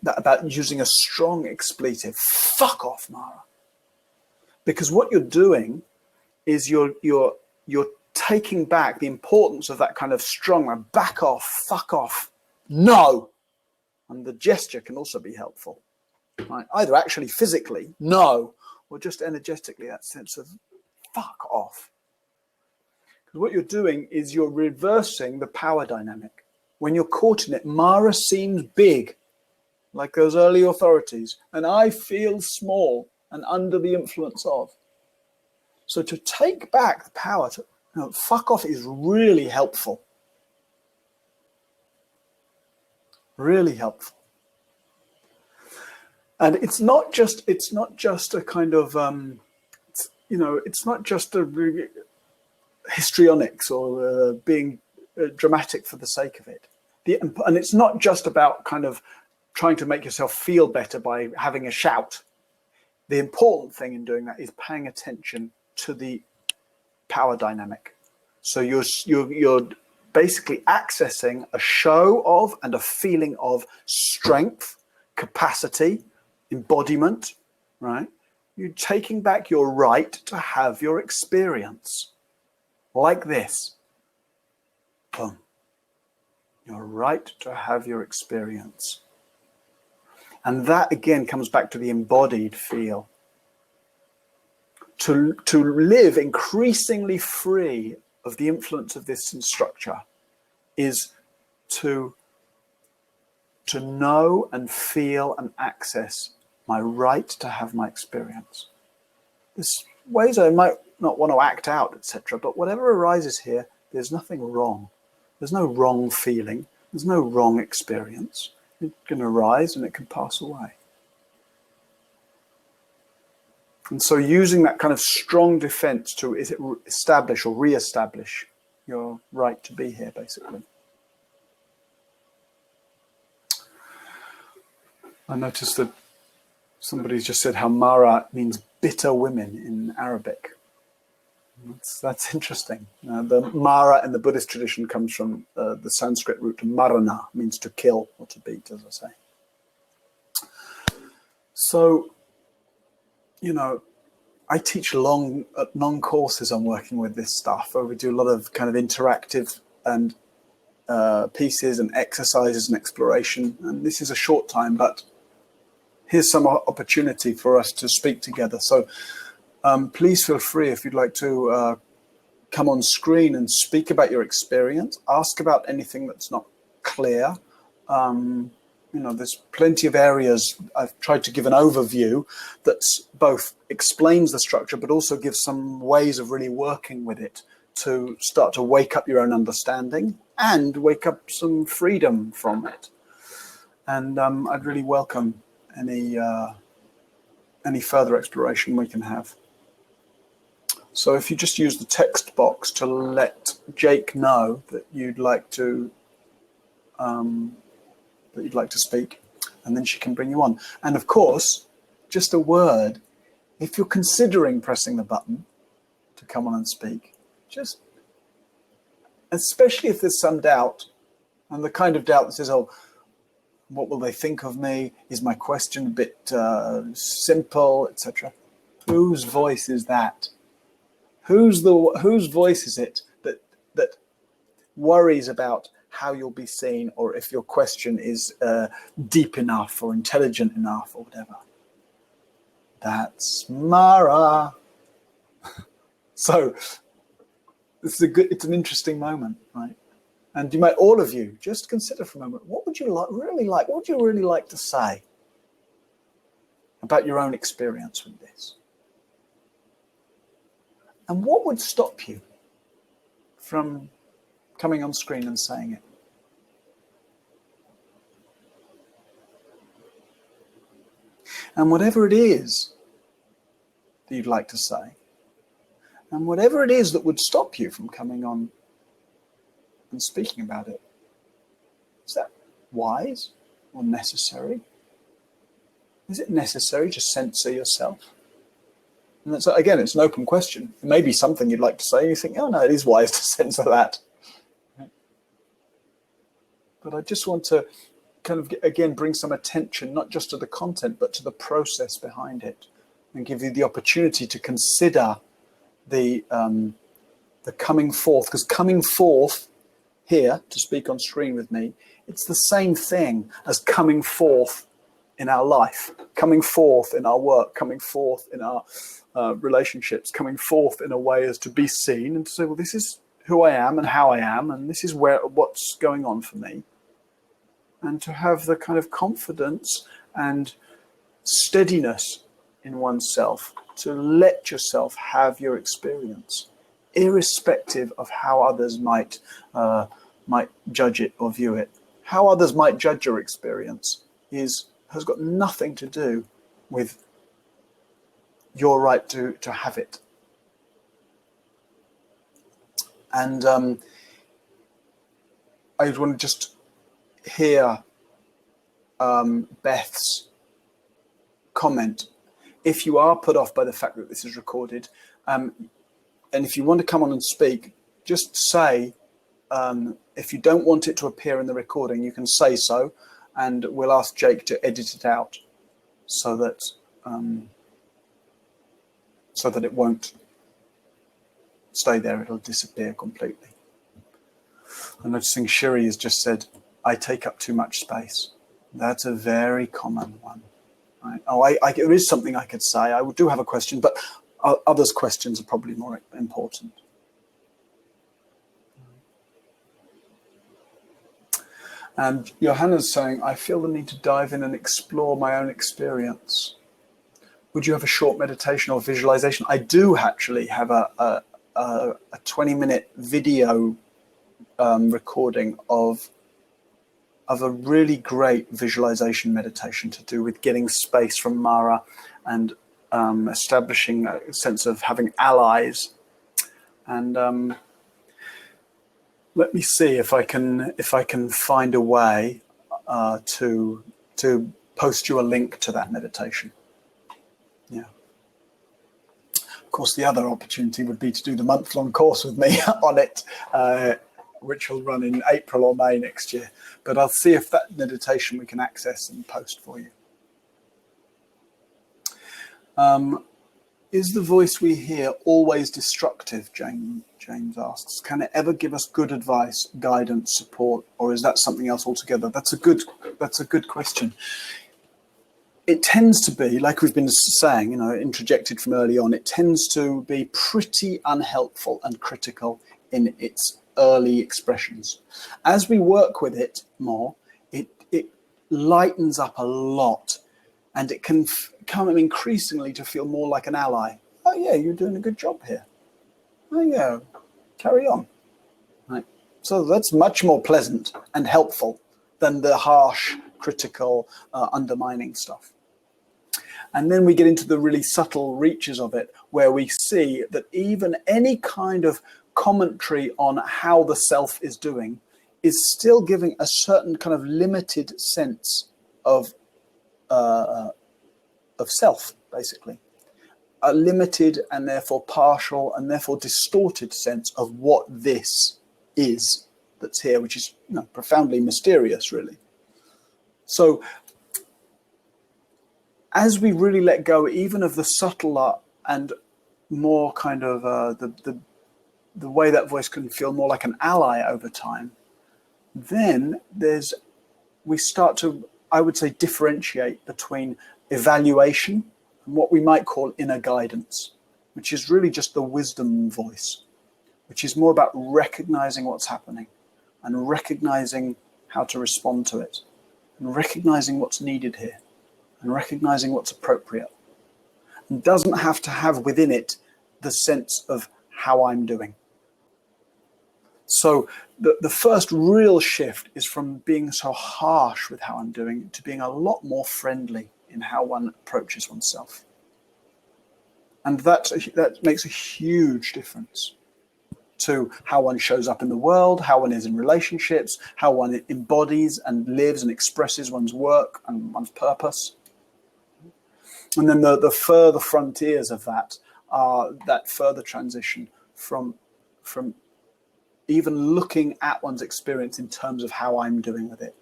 about using a strong expletive. Fuck off, Mara, because what you're doing is you're taking back the importance of that kind of strong back off, fuck off, no, and the gesture can also be helpful. Right? Either actually physically, no, or just energetically, that sense of fuck off. Because what you're doing is you're reversing the power dynamic. When you're caught in it, Mara seems big, like those early authorities, and I feel small and under the influence of. So to take back the power, fuck off is really helpful. Really helpful. And it's not just a kind of, it's not just a histrionics or being dramatic for the sake of it. And it's not just about kind of trying to make yourself feel better by having a shout. The important thing in doing that is paying attention to the power dynamic. So you're basically accessing a show of and a feeling of strength, capacity, embodiment, right? You're taking back your right to have your experience. Like this. Boom. Your right to have your experience. And that again comes back to the embodied feel. To live increasingly free of the influence of this structure is to know and feel and access my right to have my experience. There's ways I might not want to act out, etc. But whatever arises here, there's nothing wrong. There's no wrong feeling. There's no wrong experience. It can arise and it can pass away. And so using that kind of strong defense to establish or re-establish your right to be here, basically. I noticed that somebody's just said how Mara means bitter women in Arabic. That's interesting. The Mara in the Buddhist tradition comes from the Sanskrit root marana, means to kill or to beat, as I say. So, I teach long courses on working with this stuff, where we do a lot of kind of interactive and pieces and exercises and exploration. And this is a short time, but here's some opportunity for us to speak together. So please feel free, if you'd like to come on screen and speak about your experience, ask about anything that's not clear. There's plenty of areas. I've tried to give an overview that both explains the structure, but also gives some ways of really working with it to start to wake up your own understanding and wake up some freedom from it. And I'd really welcome any further exploration we can have. So if you just use the text box to let Jake know that you'd like to speak, and then she can bring you on. And of course, just a word, if you're considering pressing the button to come on and speak, just, especially if there's some doubt, and the kind of doubt that says, oh, what will they think of me? Is my question a bit simple, etc.? Whose voice is that? Whose voice is it that worries about how you'll be seen, or if your question is deep enough or intelligent enough or whatever? That's Mara. So it's an interesting moment, right? And you might, all of you, just consider for a moment, what would you really like to say about your own experience with this? And what would stop you from coming on screen and saying it? And whatever it is that you'd like to say, and whatever it is that would stop you from coming on and speaking about it, is that wise or necessary? Is it necessary to censor yourself? And that's, again, it's an open question. It may be something you'd like to say, and you think, oh no, it is wise to censor that. But I just want to kind of, again, bring some attention, not just to the content, but to the process behind it, and give you the opportunity to consider the coming forth. Because coming forth here to speak on screen with me, it's the same thing as coming forth in our life, coming forth in our work, coming forth in our relationships, coming forth in a way as to be seen and to say, well, this is who I am and how I am, and this is what's going on for me. And to have the kind of confidence and steadiness in oneself to let yourself have your experience, irrespective of how others might judge it or view it. How others might judge your experience has got nothing to do with your right to have it. And I would want to just hear Beth's comment. If you are put off by the fact that this is recorded, and if you want to come on and speak, just say, if you don't want it to appear in the recording, you can say so, and we'll ask Jake to edit it out so that it won't stay there. It'll disappear completely. I'm noticing Shiri has just said, I take up too much space. That's a very common one. Right? Oh, there is something I could say. I do have a question, but others' questions are probably more important. And Johanna's saying, I feel the need to dive in and explore my own experience. Would you have a short meditation or visualization? I do actually have a 20-minute video recording of a really great visualization meditation to do with getting space from Mara and establishing a sense of having allies. And let me see if I can find a way to post you a link to that meditation. Yeah. Of course, the other opportunity would be to do the month-long course with me on it, which will run in April or May next year. But I'll see if that meditation we can access and post for you. Is the voice we hear always destructive, James asks. Can it ever give us good advice, guidance, support, or is that something else altogether? That's a good question. It tends to be, like we've been saying, interjected from early on, it tends to be pretty unhelpful and critical in its early expressions. As we work with it more, it lightens up a lot, and it can come increasingly to feel more like an ally. Oh yeah, you're doing a good job here. Oh yeah, carry on. Right. So that's much more pleasant and helpful than the harsh, critical, undermining stuff. And then we get into the really subtle reaches of it, where we see that even any kind of commentary on how the self is doing is still giving a certain kind of limited sense of self, basically. A limited and therefore partial and therefore distorted sense of what this is that's here, which is profoundly mysterious, really. So as we really let go even of the subtler and more kind of the way that voice can feel more like an ally over time, then we start to, I would say, differentiate between evaluation and what we might call inner guidance, which is really just the wisdom voice, which is more about recognizing what's happening and recognizing how to respond to it and recognizing what's needed here and recognizing what's appropriate. And doesn't have to have within it the sense of how I'm doing. So the first real shift is from being so harsh with how I'm doing to being a lot more friendly in how one approaches oneself. And that makes a huge difference to how one shows up in the world, how one is in relationships, how one embodies and lives and expresses one's work and one's purpose. And then the further frontiers of that are that further transition from even looking at one's experience in terms of how I'm doing with it,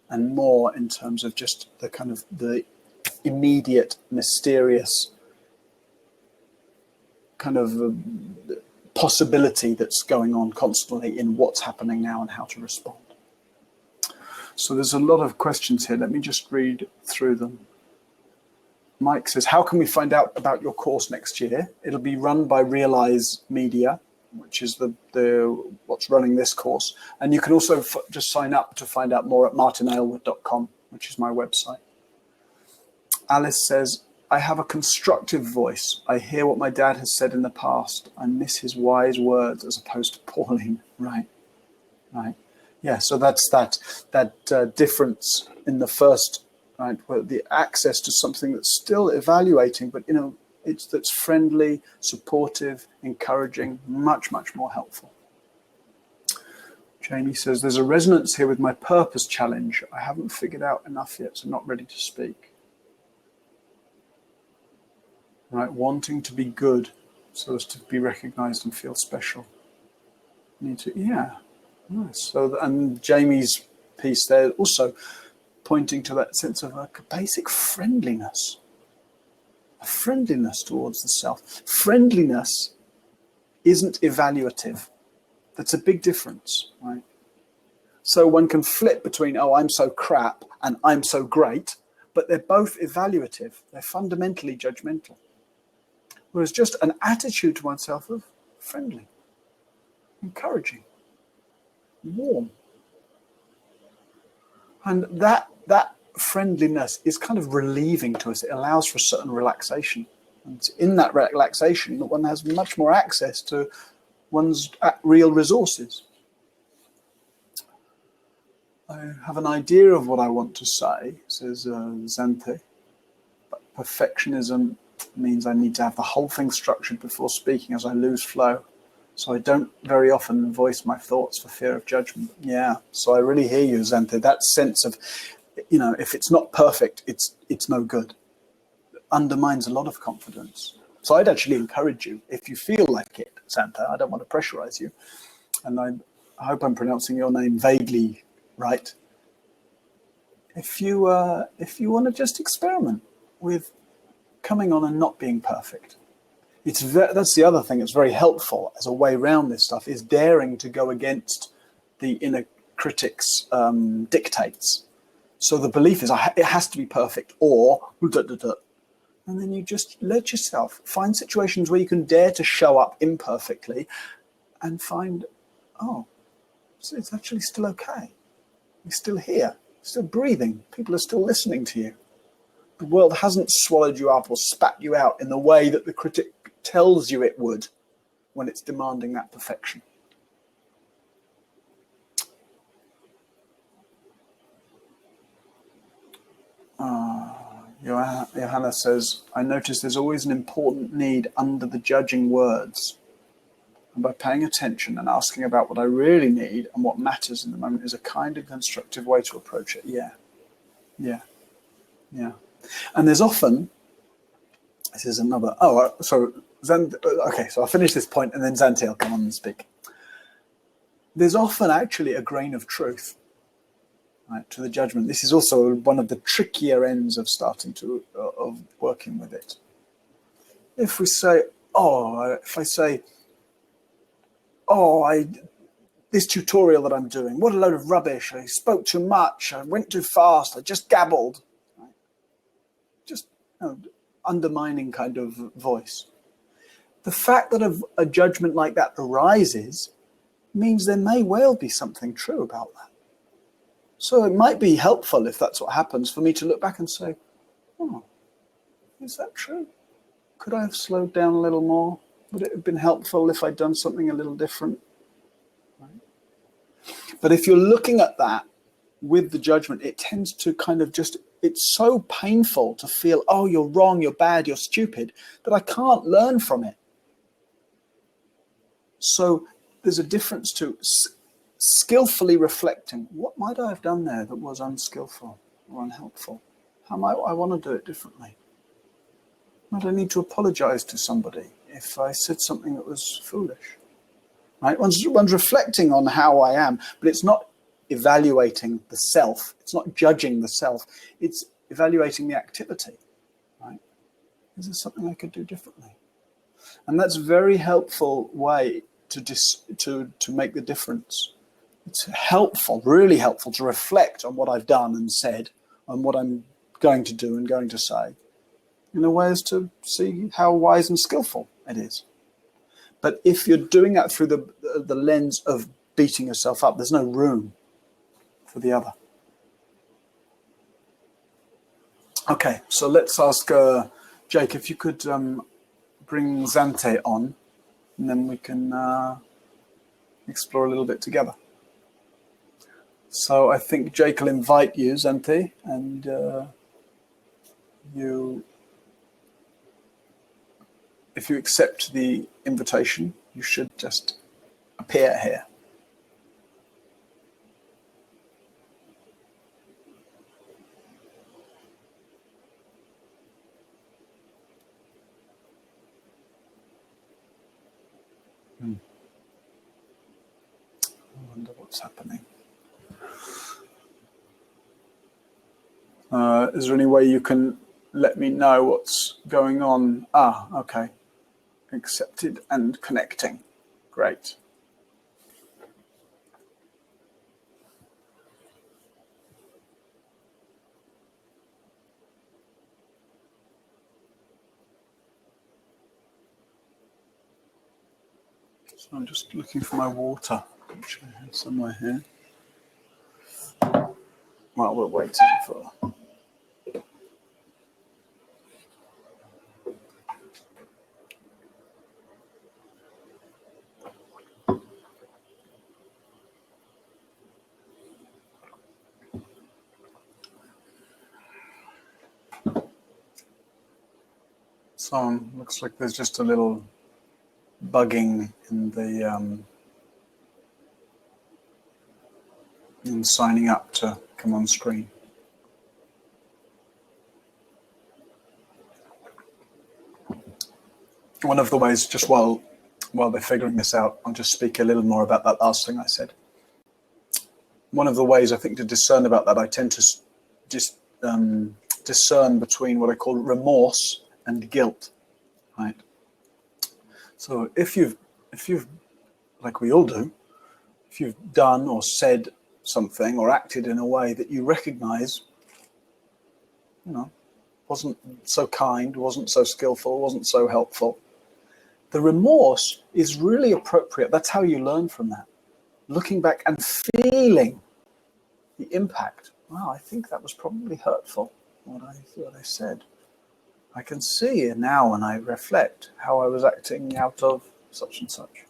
and more in terms of just the kind of the immediate, mysterious kind of possibility that's going on constantly in what's happening now and how to respond. So there's a lot of questions here. Let me just read through them. Mike says, how can we find out about your course next year? It'll be run by Realize Media, which is what's running this course. And you can also just sign up to find out more at martinaylward.com, which is my website. Alice says, I have a constructive voice. I hear what my dad has said in the past. I miss his wise words as opposed to Pauline. Right. Yeah, so that's that difference in the first, right, where the access to something that's still evaluating, but that's friendly, supportive, encouraging, much, much more helpful. Jamie says, there's a resonance here with my purpose challenge. I haven't figured out enough yet, so not ready to speak. Right, wanting to be good so as to be recognized and feel special. Yeah, nice. So, and Jamie's piece there also pointing to that sense of a basic friendliness. A friendliness towards the self. Friendliness isn't evaluative. That's a big difference, right? So one can flip between, oh, I'm so crap and I'm so great, but they're both evaluative. They're fundamentally judgmental. Whereas just an attitude to oneself of friendly, encouraging, warm. And that friendliness is kind of relieving to us. It allows for a certain relaxation. And in that relaxation, one has much more access to one's real resources. I have an idea of what I want to say, says Zante. But perfectionism means I need to have the whole thing structured before speaking, as I lose flow. So I don't very often voice my thoughts for fear of judgment. Yeah, so I really hear you, Zante. That sense of, if it's not perfect, it's no good. It undermines a lot of confidence. So I'd actually encourage you, if you feel like it, Zante, I don't want to pressurize you. And I hope I'm pronouncing your name vaguely right. If you want to just experiment with coming on and not being perfect, That's the other thing that's very helpful as a way around this stuff, is daring to go against the inner critic's dictates. So the belief is it has to be perfect, or da, da, da. And then you just let yourself find situations where you can dare to show up imperfectly and find, oh, it's actually still okay. You're still here, still breathing. People are still listening to you. The world hasn't swallowed you up or spat you out in the way that the critic tells you it would when it's demanding that perfection. Johanna says, I notice there's always an important need under the judging words. And by paying attention and asking about what I really need and what matters in the moment is a kind and constructive way to approach it. Yeah. And there's often, this is another, so I'll finish this point and then Zanti will come on and speak. There's often actually a grain of truth, right, to the judgment. This is also one of the trickier ends of of working with it. If I say, this tutorial that I'm doing, what a load of rubbish, I spoke too much, I went too fast, I just gabbled, right? Just undermining kind of voice. The fact that a judgment like that arises means there may well be something true about that. So it might be helpful, if that's what happens, for me to look back and say, oh, is that true? Could I have slowed down a little more? Would it have been helpful if I'd done something a little different? Right? But if you're looking at that with the judgment, it tends to kind of it's so painful to feel, oh, you're wrong, you're bad, you're stupid, that I can't learn from it. So there's a difference to skillfully reflecting. What might I have done there that was unskillful or unhelpful? How might I want to do it differently? Might I need to apologize to somebody if I said something that was foolish? Right? One's reflecting on how I am, but it's not evaluating the self. It's not judging the self. It's evaluating the activity. Right? Is there something I could do differently? And that's a very helpful way to make the difference. It's helpful, really helpful, to reflect on what I've done and said, on what I'm going to do and going to say, in a way as to see how wise and skillful it is. But if you're doing that through the lens of beating yourself up, there's no room for the other. Okay, so let's ask Jake if you could bring Zante on, and then we can explore a little bit together. So I think Jake will invite you, Zante, and if you accept the invitation, you should just appear here. I wonder what's happening. Is there any way you can let me know what's going on? Okay. Accepted and connecting. Great. So I'm just looking for my water, which I had somewhere here. While we're waiting for... So looks like there's just a little bugging in the in signing up to come on screen. One of the ways, just while they're figuring this out, I'll just speak a little more about that last thing I said. One of the ways I think to discern about that, I tend to just discern between what I call remorse and guilt, right? So if you've, like we all do, if you've done or said something or acted in a way that you recognize, wasn't so kind, wasn't so skillful, wasn't so helpful, the remorse is really appropriate. That's how you learn from that. Looking back and feeling the impact. Wow, I think that was probably hurtful, what I said. I can see now when I reflect how I was acting out of such and such.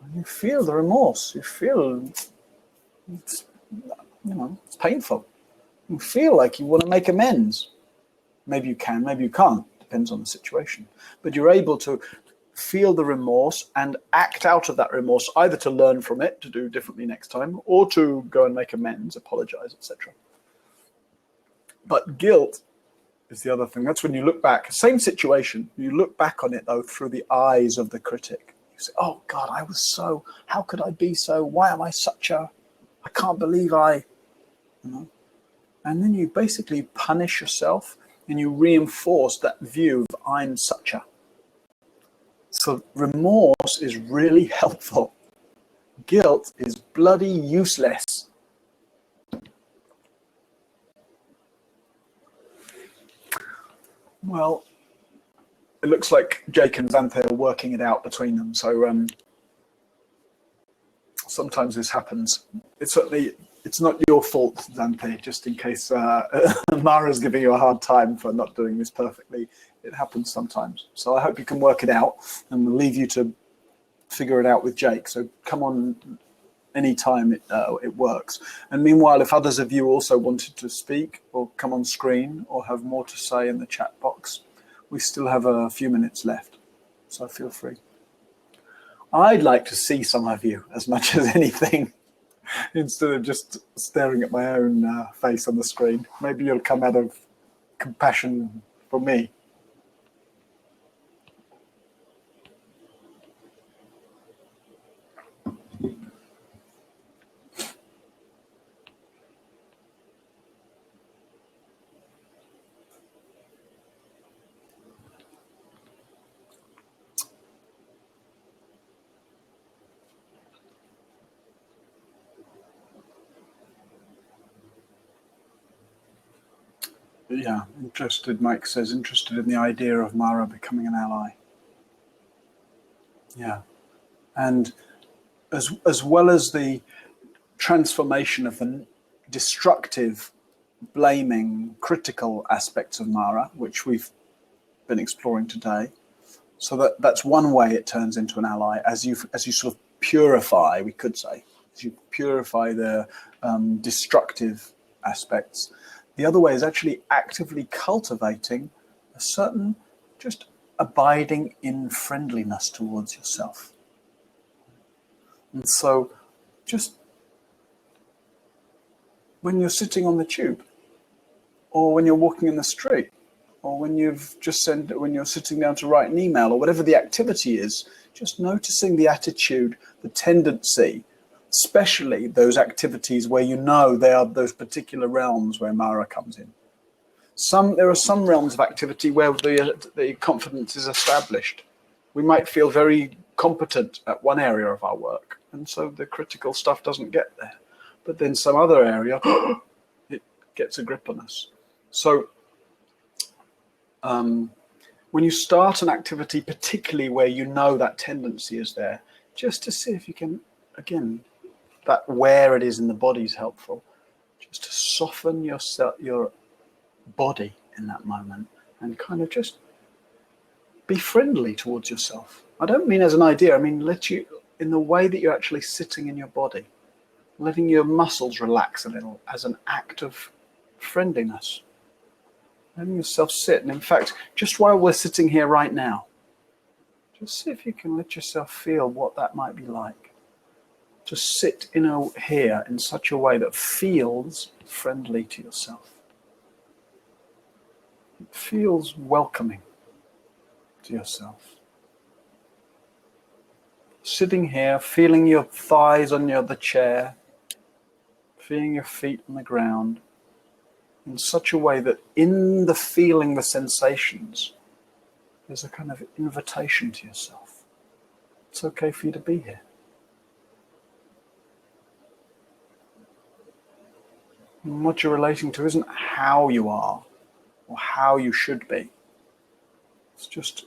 And you feel the remorse. You feel it's painful. You feel like you want to make amends. Maybe you can, maybe you can't. Depends on the situation. But you're able to feel the remorse and act out of that remorse, either to learn from it, to do differently next time, or to go and make amends, apologize, etc. But guilt is the other thing. That's when you look back, same situation, you look back on it though through the eyes of the critic. You say, oh God, how could I be so, why am I I can't believe and then you basically punish yourself and you reinforce that view of I'm such a. So remorse is really helpful. Guilt is bloody useless. Well, it looks like Jake and Xanthe are working it out between them. So sometimes this happens. It's not your fault, Xanthe, just in case Mara's giving you a hard time for not doing this perfectly. It happens sometimes. So I hope you can work it out, and we'll leave you to figure it out with Jake. So come on anytime it works. And meanwhile, if others of you also wanted to speak or come on screen or have more to say in the chat box, we still have a few minutes left. So feel free. I'd like to see some of you as much as anything, instead of just staring at my own face on the screen. Maybe you'll come out of compassion for me. Yeah, interested, Mike says, interested in the idea of Mara becoming an ally. Yeah. And as well as the transformation of the destructive, blaming, critical aspects of Mara, which we've been exploring today. So that's one way it turns into an ally, as you sort of purify, we could say, as you purify the destructive aspects. The other way is actually actively cultivating a certain just abiding in friendliness towards yourself. And so just when you're sitting on the tube, or when you're walking in the street, or when you're sitting down to write an email, or whatever the activity is, just noticing the attitude, the tendency, especially those activities where they are those particular realms where Mara comes in. There are some realms of activity where the confidence is established. We might feel very competent at one area of our work, and so the critical stuff doesn't get there. But then some other area, it gets a grip on us. So when you start an activity, particularly where that tendency is there, just to see if you can, again, that where it is in the body is helpful, just to soften your body in that moment and kind of just be friendly towards yourself. I don't mean as an idea, I mean in the way that you're actually sitting in your body, letting your muscles relax a little as an act of friendliness. Letting yourself sit. And in fact, just while we're sitting here right now, just see if you can let yourself feel what that might be like. To sit here in such a way that feels friendly to yourself. It feels welcoming to yourself. Sitting here, feeling your thighs on the chair, feeling your feet on the ground, in such a way that in the feeling the sensations, There's a kind of invitation to yourself. It's okay for you to be here. And what you're relating to isn't how you are or how you should be. It's just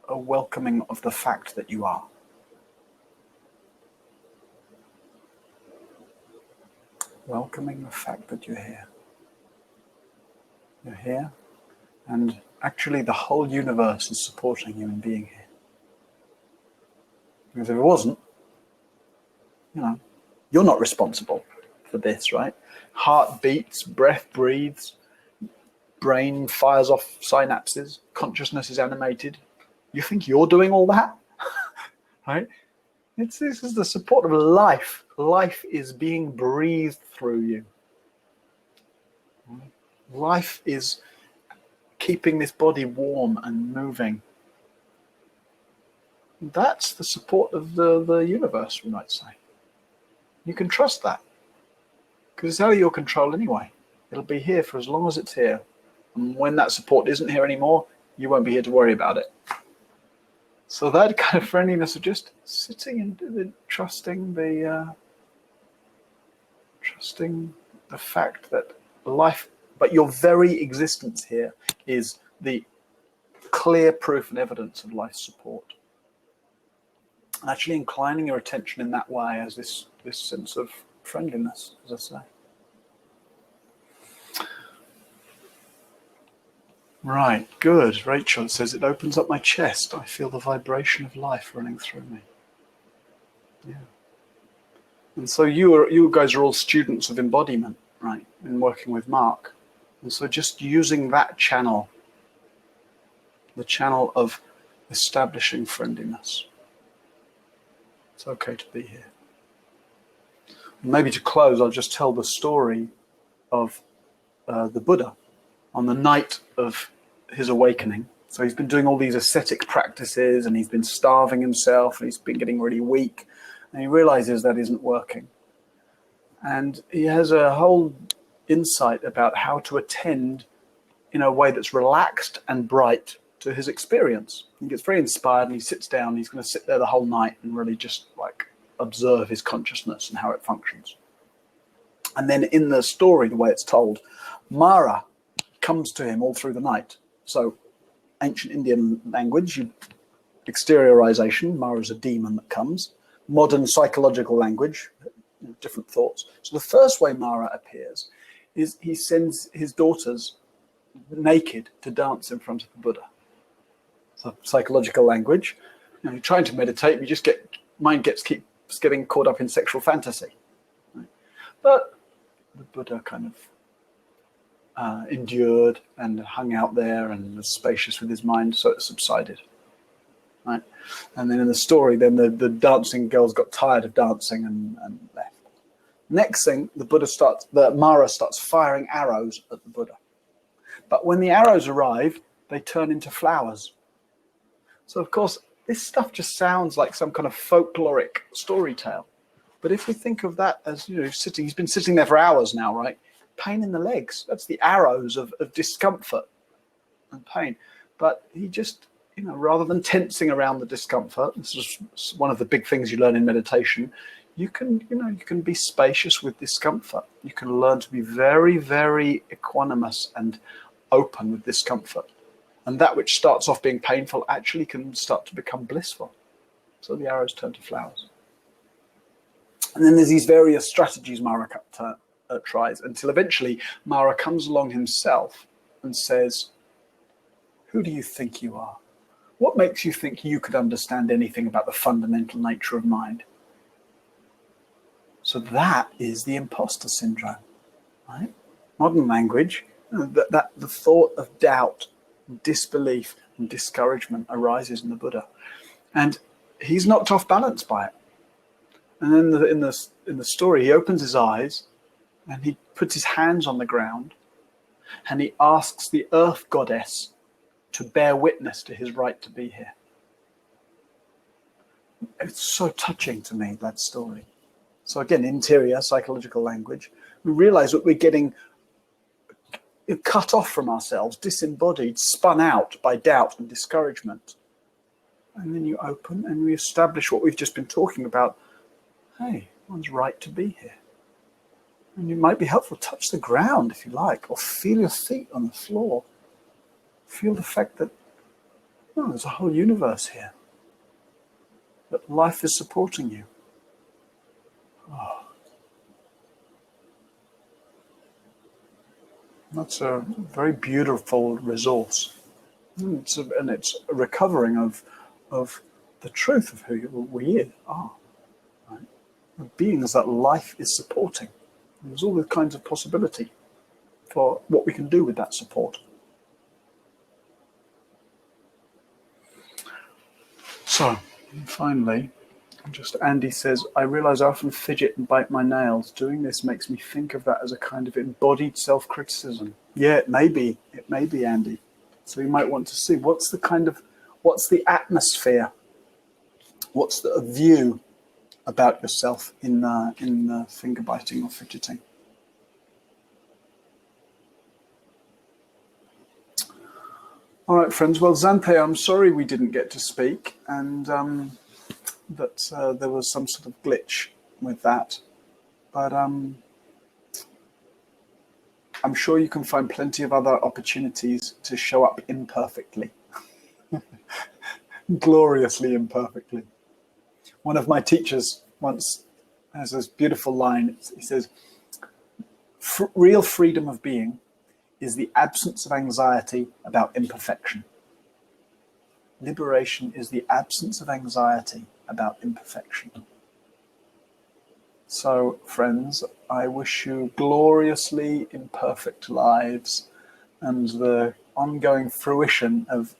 a welcoming of the fact that you are. Welcoming the fact that you're here. You're here, and actually the whole universe is supporting you in being here. Because if it wasn't, you're not responsible for this, right? Heart beats, breath breathes, brain fires off synapses, consciousness is animated. You think you're doing all that? Right? This is the support of life. Life is being breathed through you. Life is keeping this body warm and moving. That's the support of the universe, we might say. You can trust that, because it's out of your control anyway. It'll be here for as long as it's here. And when that support isn't here anymore, you won't be here to worry about it. So that kind of friendliness of just sitting and trusting the fact that life, but your very existence here is the clear proof and evidence of life's support. And actually inclining your attention in that way as this sense of friendliness, as I say. Right, good. Rachel says, it opens up my chest. I feel the vibration of life running through me. Yeah. And so you guys are all students of embodiment, right, in working with Mark. And so just using that channel, the channel of establishing friendliness. It's okay to be here. Maybe to close, I'll just tell the story of the Buddha on the night of his awakening. So he's been doing all these ascetic practices, and he's been starving himself, and he's been getting really weak, and he realizes that isn't working. And he has a whole insight about how to attend in a way that's relaxed and bright to his experience. He gets very inspired, and he sits down. He's going to sit there the whole night and really just observe his consciousness and how it functions. And then in the story, the way it's told, Mara comes to him all through the night. So ancient Indian language, exteriorization, Mara is a demon that comes. Modern psychological language, different thoughts. So the first way Mara appears is he sends his daughters naked to dance in front of the Buddha. So psychological language, you're trying to meditate, you just keeps getting caught up in sexual fantasy. Right? But the Buddha kind of endured and hung out there and was spacious with his mind, so it subsided. Right? And then in the story, then the dancing girls got tired of dancing and left. Next thing, Mara starts firing arrows at the Buddha. But when the arrows arrive, they turn into flowers. So of course, this stuff just sounds like some kind of folkloric story tale. But if we think of that as, he's been sitting there for hours now, right? Pain in the legs, that's the arrows of discomfort and pain. But he just, rather than tensing around the discomfort, this is one of the big things you learn in meditation, you can be spacious with discomfort. You can learn to be very, very equanimous and open with discomfort. And that which starts off being painful actually can start to become blissful. So the arrows turn to flowers. And then there's these various strategies Mara tries, until eventually Mara comes along himself and says, who do you think you are? What makes you think you could understand anything about the fundamental nature of mind? So that is the imposter syndrome, right? Modern language, the thought of doubt, disbelief, and discouragement arises in the Buddha. And he's knocked off balance by it. And then in the story, he opens his eyes and he puts his hands on the ground and he asks the earth goddess to bear witness to his right to be here. It's so touching to me, that story. So again, interior psychological language. We realize that we're getting cut off from ourselves, disembodied, spun out by doubt and discouragement. And then you open and we establish what we've just been talking about. Hey, one's right to be here. And it might be helpful to touch the ground if you like, or feel your feet on the floor. Feel the fact that there's a whole universe here. That life is supporting you. Oh. That's a very beautiful resource. And it's a recovering of the truth of who we are. Right? Beings that life is supporting. And there's all the kinds of possibility for what we can do with that support. So, finally, just Andy says, I realize I often fidget and bite my nails. Doing this makes me think of that as a kind of embodied self-criticism. Yeah, it may be, Andy. So you might want to see what's the atmosphere, what's the view about yourself in finger biting or fidgeting. All right, friends. Well, Xanthe, I'm sorry we didn't get to speak, and that there was some sort of glitch with that. But I'm sure you can find plenty of other opportunities to show up imperfectly, gloriously imperfectly. One of my teachers once has this beautiful line. He says, real freedom of being is the absence of anxiety about imperfection. Liberation is the absence of anxiety about imperfection. So, friends, I wish you gloriously imperfect lives and the ongoing fruition of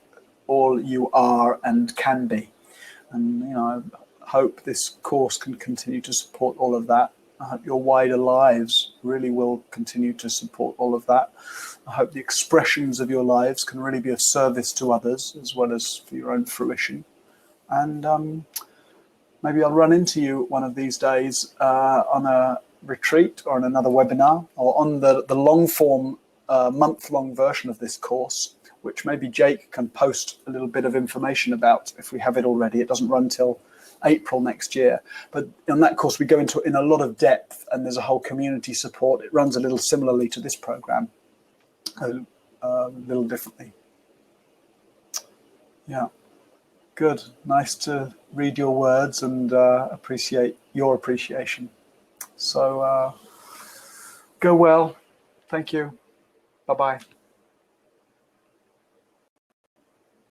all you are and can be. And, I hope this course can continue to support all of that. I hope your wider lives really will continue to support all of that. I hope the expressions of your lives can really be of service to others as well as for your own fruition. And maybe I'll run into you one of these days on a retreat or on another webinar or on the long form month-long version of this course, which maybe Jake can post a little bit of information about if we have it already. It doesn't run till April next year. But in that course, we go into in a lot of depth and there's a whole community support. It runs a little similarly to this program, a little differently. Yeah. Good. Nice to read your words and appreciate your appreciation. So go well. Thank you. Bye-bye.